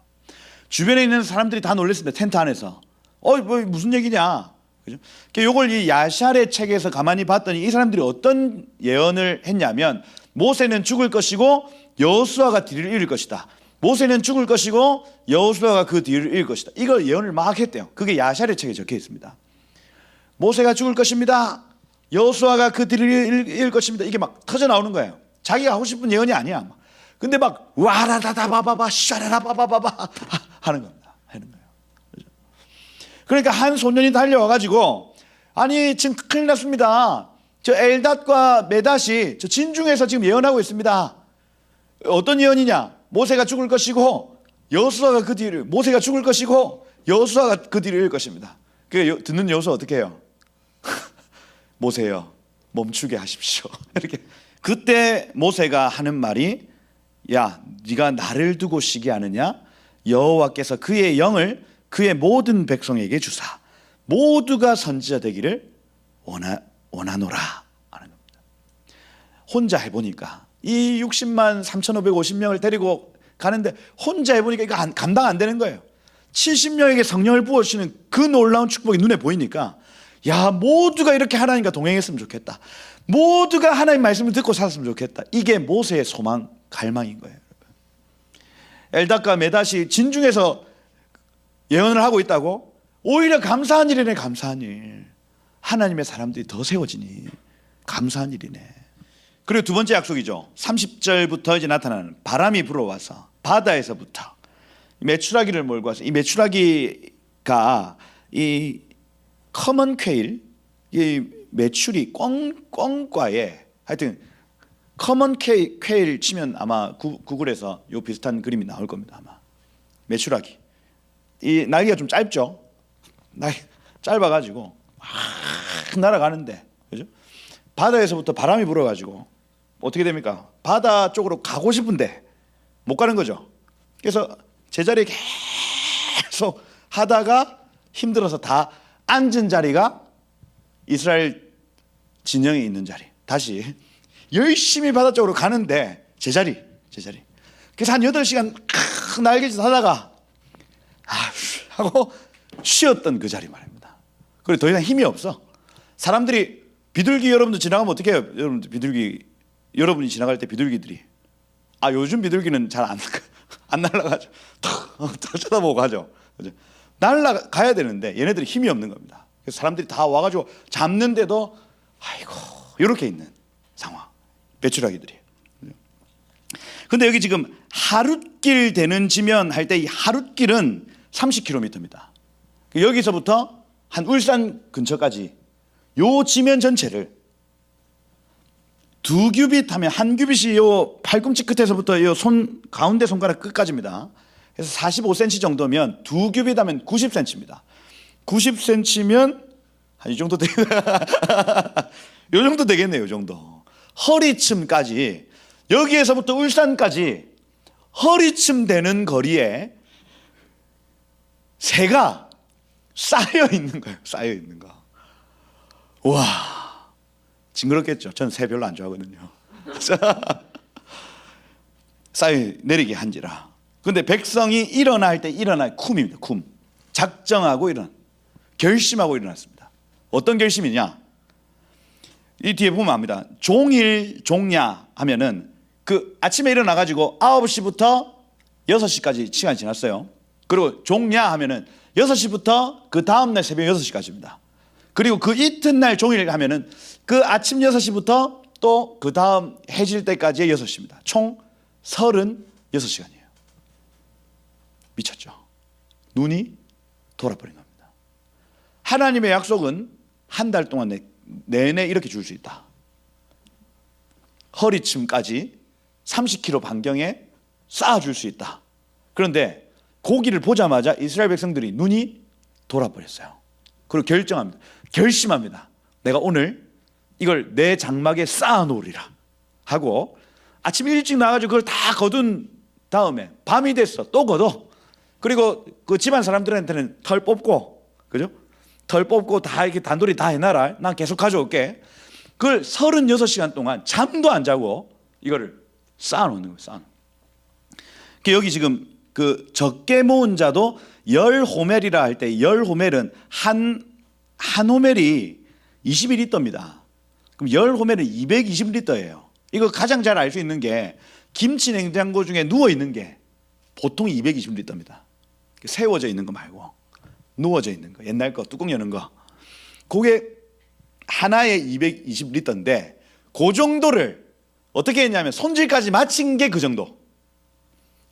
Speaker 1: 주변에 있는 사람들이 다 놀랐습니다. 텐트 안에서. 뭐 무슨 얘기냐? 그죠? 요걸 이 야샬의 책에서 가만히 봤더니 이 사람들이 어떤 예언을 했냐면, 모세는 죽을 것이고 여호수아가 뒤를 이을 것이다. 모세는 죽을 것이고 여호수아가 그 뒤를 이을 것이다. 이걸 예언을 막 했대요. 그게 야샬의 책에 적혀 있습니다. 모세가 죽을 것입니다. 여호수아가 그 뒤를 이을 것입니다. 이게 막 터져 나오는 거예요. 자기가 하고 싶은 예언이 아니야. 근데 막 와라다다바바바 샤라라바바바바 하는 겁니다. 하는 거예요. 그러니까 한 소년이 달려와가지고, 아니 지금 큰일 났습니다. 저 엘닷과 메닷이 저 진중에서 지금 예언하고 있습니다. 어떤 예언이냐? 모세가 죽을 것이고 여호수아가 그 뒤를, 모세가 죽을 것이고 여호수아가 그 뒤를 이을 것입니다. 그 듣는 여호수아 어떻게 해요? 모세요, 멈추게 하십시오. 이렇게. 그때 모세가 하는 말이, 야, 네가 나를 두고 시기하느냐? 여호와께서 그의 영을 그의 모든 백성에게 주사 모두가 선지자 되기를 원하노라 하는 겁니다. 혼자 해보니까 이 60만 3,550명을 데리고 가는데 혼자 해보니까 이거 감당 안 되는 거예요. 70명에게 성령을 부어주시는 그 놀라운 축복이 눈에 보이니까, 야, 모두가 이렇게 하나님과 동행했으면 좋겠다. 모두가 하나님 말씀을 듣고 살았으면 좋겠다. 이게 모세의 소망, 갈망인 거예요. 엘닷과 메닷이 진중에서 예언을 하고 있다고? 오히려 감사한 일이네. 감사한 일. 하나님의 사람들이 더 세워지니 감사한 일이네. 그리고 두 번째 약속이죠. 30절부터 이제 나타나는 바람이 불어와서 바다에서부터 메추라기를 몰고 와서, 이 메추라기가 이 커먼 퀘일, 이 메추리 꿩과에, 하여튼 커먼 퀘일 치면 아마 구글에서 요 비슷한 그림이 나올 겁니다. 아마 메추라기, 이 날개가 좀 짧죠. 날개 짧아가지고 막 날아가는데, 그죠? 바다에서부터 바람이 불어가지고 어떻게 됩니까? 바다 쪽으로 가고 싶은데 못 가는 거죠. 그래서 제자리에 계속 하다가 힘들어서 다 앉은 자리가 이스라엘 진영에 있는 자리. 다시 열심히 바다 쪽으로 가는데 제자리. 그래서 한 8시간 날개짓 하다가 하고 쉬었던 그 자리 말입니다. 그리고 더 이상 힘이 없어. 사람들이, 비둘기 여러분도 지나가면 어떻게 해요? 여러분이 지나갈 때 비둘기들이, 요즘 비둘기는 잘 안 날아가죠. 턱 쳐다보고 가죠. 그죠? 날아가야 되는데 얘네들이 힘이 없는 겁니다. 그래서 사람들이 다 와가지고 잡는데도 아이고 이렇게 있는 상황. 메추라기들이. 근데 여기 지금 하룻길 되는 지면 할 때 이 하룻길은 30km입니다. 여기서부터 한 울산 근처까지 요 지면 전체를 2규빗 하면, 한 규빗이 요 팔꿈치 끝에서부터 요 가운데 손가락 끝까지입니다. 그래서 45cm 정도면 2규빗 하면 90cm입니다. 90cm면 한 이 정도 요 정도 되겠네요. 요 정도. 허리쯤까지, 여기에서부터 울산까지 허리쯤 되는 거리에 새가 쌓여 있는 거예요. 쌓여 있는 거. 와, 징그럽겠죠. 저는 새 별로 안 좋아하거든요. 쌓여 내리게 한지라. 근데 백성이 일어날 때 일어날 쿰입니다. 쿰. 작정하고 결심하고 일어났습니다. 어떤 결심이냐? 이 뒤에 보면 압니다. 종일 종야 하면은 그 아침에 일어나가지고 9시부터 6시까지 시간이 지났어요. 그리고 종야 하면은 6시부터 그 다음날 새벽 6시까지입니다. 그리고 그 이튿날 종일 하면은 그 아침 6시부터 또 그 다음 해질 때까지의 6시입니다. 총 36시간이에요. 미쳤죠. 눈이 돌아버린 겁니다. 하나님의 약속은 한 달 동안 내내 이렇게 줄 수 있다. 허리춤까지 30km 반경에 쌓아줄 수 있다. 그런데 고기를 보자마자 이스라엘 백성들이 눈이 돌아버렸어요. 그리고 결심합니다. 내가 오늘 이걸 내 장막에 쌓아놓으리라 하고 아침 일찍 나가지고 그걸 다 거둔 다음에 밤이 됐어. 또 걷어. 그리고 그 집안 사람들한테는 털 뽑고, 그죠? 털 뽑고 다 이렇게 단돌이 다 해놔라. 난 계속 가져올게. 그걸 36시간 동안 잠도 안 자고 이거를 쌓아놓는 거예요. 쌓아놓는. 여기 지금 그 적게 모은 자도 10호멜이라 할 때 10호멜은 한 호멜이 22리터입니다. 그럼 10호멜은 220리터예요. 이거 가장 잘 알 수 있는 게 김치 냉장고 중에 누워 있는 게 보통 220리터입니다. 세워져 있는 거 말고 누워져 있는 거, 옛날 거 뚜껑 여는 거, 그게 하나에 220리터인데 그 정도를 어떻게 했냐면 손질까지 마친 게 그 정도.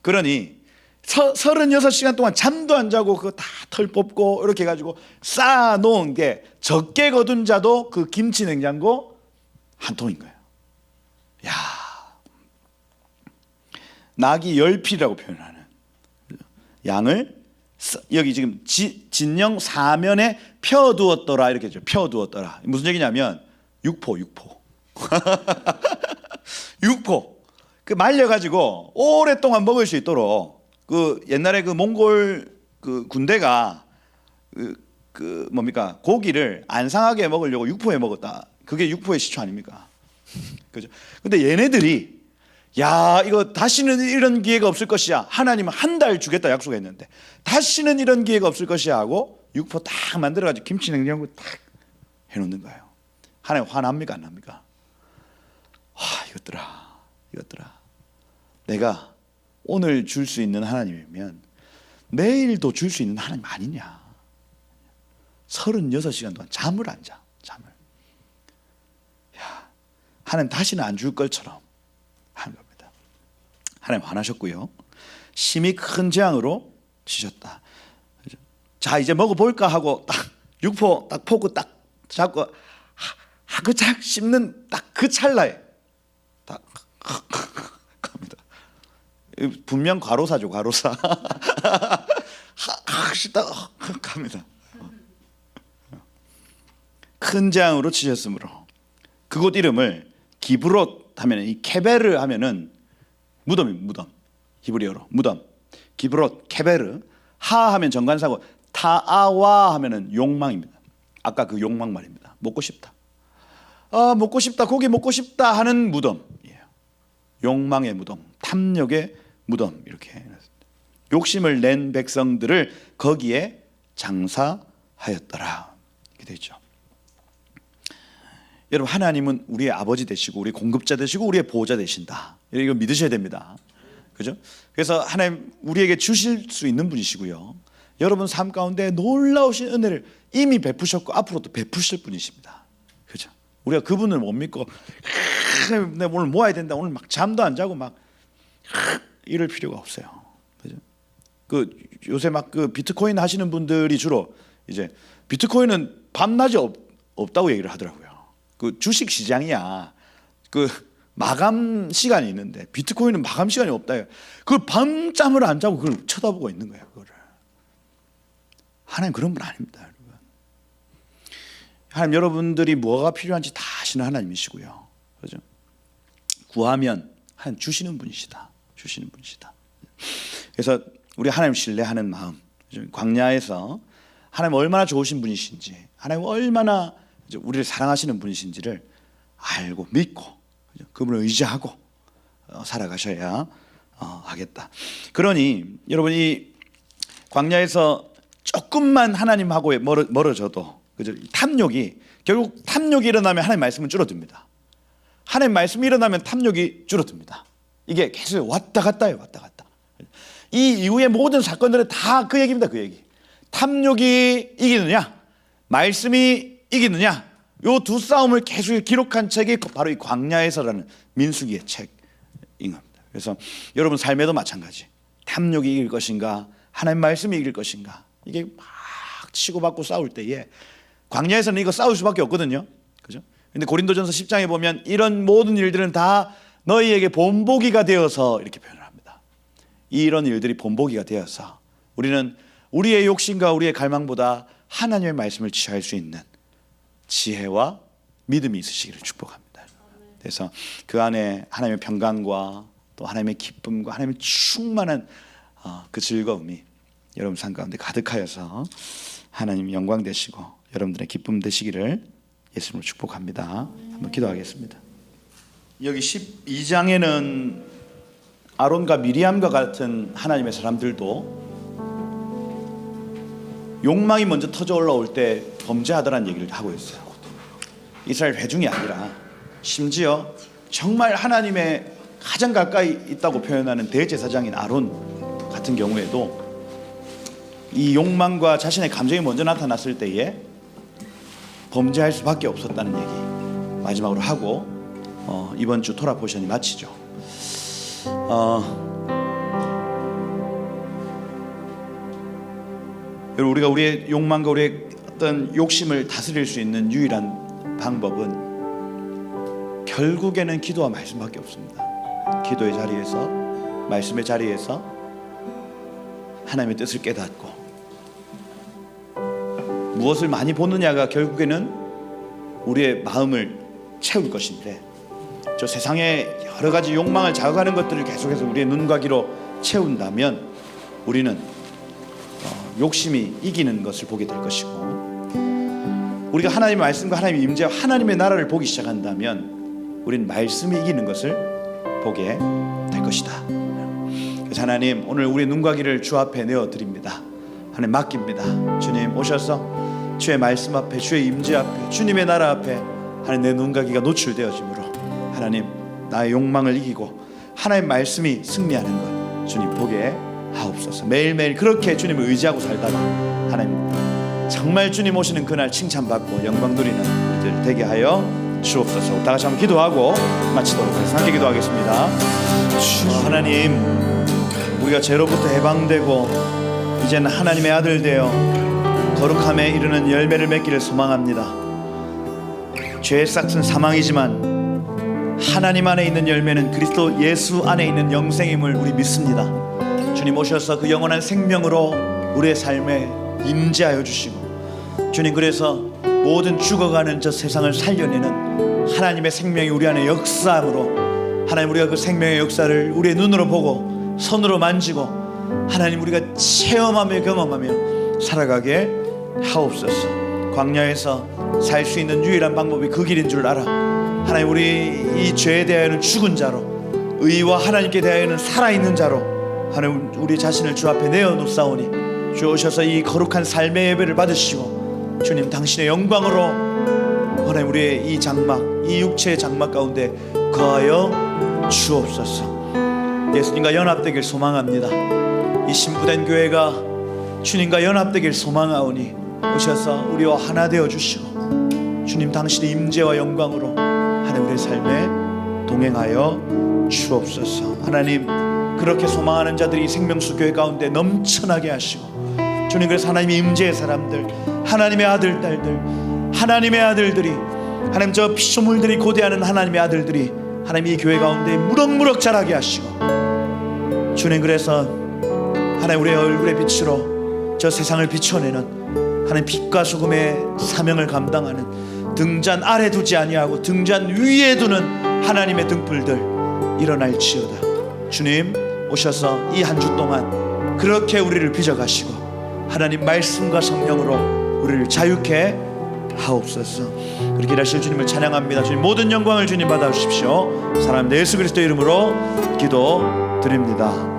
Speaker 1: 그러니 36시간 동안 잠도 안 자고 그거 다 털 뽑고 이렇게 해가지고 쌓아놓은 게 적게 거둔 자도 그 김치 냉장고 한 통인 거예요. 야, 낙이 10필이라고 표현하는 양을 여기 지금 진영 사면에 펴두었더라 이렇게 했죠. 펴두었더라. 무슨 얘기냐면 육포 육포 그 말려가지고 오랫동안 먹을 수 있도록 그 옛날에 그 몽골 그 군대가 그 뭡니까 고기를 안 상하게 먹으려고 육포에 먹었다. 그게 육포의 시초 아닙니까? 그죠? 근데 얘네들이 야 이거 다시는 이런 기회가 없을 것이야. 하나님은 한 달 주겠다 약속했는데 다시는 이런 기회가 없을 것이야 하고 육포 딱 만들어가지고 김치 냉장고 딱 해놓는 거예요. 하나님 화납니까 안 납니까? 이것들아 내가 오늘 줄 수 있는 하나님이면 내일도 줄 수 있는 하나님 아니냐. 36시간 동안 잠을 안 자. 야, 하나님 다시는 안 줄 것처럼 하는 겁니다. 하나님 화나셨고요. 심히 큰 재앙으로 치셨다. 자 이제 먹어볼까 하고 딱 육포 딱 포크 딱 잡고 하그작 씹는 딱 그 찰나에 딱 갑니다. 분명 과로사죠. 과로사. 씹다 갑니다. 큰 재앙으로 치셨으므로 그곳 이름을 기브롯 하면 이 케베르 하면은 무덤입니다. 무덤. 히브리어로 무덤. 기브롯 케베르. 하 하면 정관사고 타아와 하면은 욕망입니다. 아까 그 욕망 말입니다. 먹고 싶다. 먹고 싶다. 고기 먹고 싶다 하는 무덤이에요. 욕망의 무덤, 탐욕의 무덤 이렇게 욕심을 낸 백성들을 거기에 장사하였더라. 이렇게 되죠. 여러분 하나님은 우리의 아버지 되시고 우리 공급자 되시고 우리의 보호자 되신다. 이거 믿으셔야 됩니다. 그죠? 그래서 하나님 우리에게 주실 수 있는 분이시고요. 여러분 삶 가운데 놀라우신 은혜를 이미 베푸셨고 앞으로도 베푸실 분이십니다. 그죠? 우리가 그분을 못 믿고 내가 오늘 모아야 된다. 오늘 막 잠도 안 자고 막 이럴 필요가 없어요. 그죠? 그 요새 막 그 비트코인 하시는 분들이 주로 이제 비트코인은 밤낮이 없다고 얘기를 하더라고요. 그 주식 시장이야. 그 마감 시간이 있는데 비트코인은 마감 시간이 없다. 그 밤잠을 안 자고 그걸 쳐다보고 있는 거예요. 그거를. 하나님 그런 분 아닙니다, 여러분. 하나님 여러분들이 뭐가 필요한지 다 아시는 하나님이시고요. 그죠? 구하면 하나님 주시는 분이시다. 주시는 분이시다. 그래서 우리 하나님 신뢰하는 마음, 광야에서 하나님 얼마나 좋으신 분이신지, 하나님 얼마나 우리를 사랑하시는 분이신지를 알고 믿고 그분을 의지하고 살아가셔야 하겠다. 그러니 여러분 이 광야에서 조금만 하나님하고 멀어져도 그죠? 탐욕이 결국 탐욕이 일어나면 하나님 말씀은 줄어듭니다. 하나님 말씀이 일어나면 탐욕이 줄어듭니다. 이게 계속 왔다 갔다 해요. 왔다 갔다. 이 이후의 모든 사건들은 다 그 얘기입니다. 그 얘기. 탐욕이 이기느냐 말씀이 이기느냐 요 두 싸움을 계속 기록한 책이 바로 이 광야에서라는 민수기의 책인 겁니다. 그래서 여러분 삶에도 마찬가지. 탐욕이 이길 것인가, 하나님 말씀이 이길 것인가, 이게 막 치고받고 싸울 때에 광야에서는 이거 싸울 수밖에 없거든요. 그죠? 근데 고린도전서 10장에 보면 이런 모든 일들은 다 너희에게 본보기가 되어서 이렇게 표현을 합니다. 이런 일들이 본보기가 되어서 우리는 우리의 욕심과 우리의 갈망보다 하나님의 말씀을 취할 수 있는 지혜와 믿음이 있으시기를 축복합니다. 그래서 그 안에 하나님의 평강과 또 하나님의 기쁨과 하나님의 충만한 그 즐거움이 여러분 삶 가운데 가득하여서 하나님 영광 되시고 여러분들의 기쁨 되시기를 예수님으로 축복합니다. 한번 기도하겠습니다. 여기 12장에는 아론과 미리암과 같은 하나님의 사람들도 욕망이 먼저 터져 올라올 때 범죄하더라는 얘기를 하고 있어요. 이스라엘 회중이 아니라 심지어 정말 하나님의 가장 가까이 있다고 표현하는 대제사장인 아론 같은 경우에도 이 욕망과 자신의 감정이 먼저 나타났을 때에 범죄할 수밖에 없었다는 얘기 마지막으로 하고 이번 주 토라 포션이 마치죠. 우리가 우리의 욕망과 우리의 어떤 욕심을 다스릴 수 있는 유일한 방법은 결국에는 기도와 말씀밖에 없습니다. 기도의 자리에서, 말씀의 자리에서 하나님의 뜻을 깨닫고 무엇을 많이 보느냐가 결국에는 우리의 마음을 채울 것인데 저 세상의 여러 가지 욕망을 자극하는 것들을 계속해서 우리의 눈과 귀로 채운다면 우리는 욕심이 이기는 것을 보게 될 것이고, 우리가 하나님의 말씀과 하나님의 임재와 하나님의 나라를 보기 시작한다면 우리는 말씀이 이기는 것을 보게 될 것이다. 그래서 하나님, 오늘 우리의 눈과 귀를 주 앞에 내어드립니다. 하나님 맡깁니다. 주님 오셔서 주의 말씀 앞에, 주의 임재 앞에, 주님의 나라 앞에 하나님 내 눈과 귀가 노출되어지므로 하나님 나의 욕망을 이기고 하나님의 말씀이 승리하는 것 주님 보게 하옵소서. 매일매일 그렇게 주님을 의지하고 살다가 하나님 정말 주님 오시는 그날 칭찬받고 영광 누리는 우리들 되게 하여 주옵소서. 다 같이 한번 기도하고 마치도록 하겠습니다. 함께 기도하겠습니다. 하나님, 우리가 죄로부터 해방되고 이제는 하나님의 아들 되어 거룩함에 이르는 열매를 맺기를 소망합니다. 죄의 싹은 사망이지만 하나님 안에 있는 열매는 그리스도 예수 안에 있는 영생임을 우리 믿습니다. 주님 오셔서 그 영원한 생명으로 우리의 삶에 임재하여 주시고, 주님 그래서 모든 죽어가는 저 세상을 살려내는 하나님의 생명이 우리 안에 역사함으로 하나님, 우리가 그 생명의 역사를 우리의 눈으로 보고 손으로 만지고 하나님 우리가 체험하며 경험하며 살아가게 하옵소서. 광야에서 살 수 있는 유일한 방법이 그 길인 줄 알아 하나님, 우리 이 죄에 대하여는 죽은 자로, 의와 하나님께 대하여는 살아있는 자로 하나님 우리 자신을 주 앞에 내어놓사오니 주 오셔서 이 거룩한 삶의 예배를 받으시고 주님 당신의 영광으로 하나님 우리의 이 장막, 이 육체의 장막 가운데 거하여 주옵소서. 예수님과 연합되길 소망합니다. 이 신부된 교회가 주님과 연합되길 소망하오니 오셔서 우리와 하나 되어 주시고 주님 당신의 임재와 영광으로 하나님 우리의 삶에 동행하여 주옵소서. 하나님 그렇게 소망하는 자들이 생명수 교회 가운데 넘쳐나게 하시고 주님, 그래서 하나님의 임재의 사람들, 하나님의 아들 딸들, 하나님의 아들들이 하나님 저 피조물들이 고대하는 하나님의 아들들이 하나님 이 교회 가운데 무럭무럭 자라게 하시고 주님, 그래서 하나님 우리의 얼굴의 빛으로 저 세상을 비춰내는 하나님 빛과 소금의 사명을 감당하는 등잔 아래 두지 아니하고 등잔 위에 두는 하나님의 등불들 일어날지어다. 주님 오셔서 이 한 주 동안 그렇게 우리를 빚어가시고 하나님 말씀과 성령으로 우리를 자유케 하옵소서. 그렇게 일하실 주님을 찬양합니다. 주님 모든 영광을 주님 받아주십시오. 사랑하는 예수 그리스도 이름으로 기도드립니다.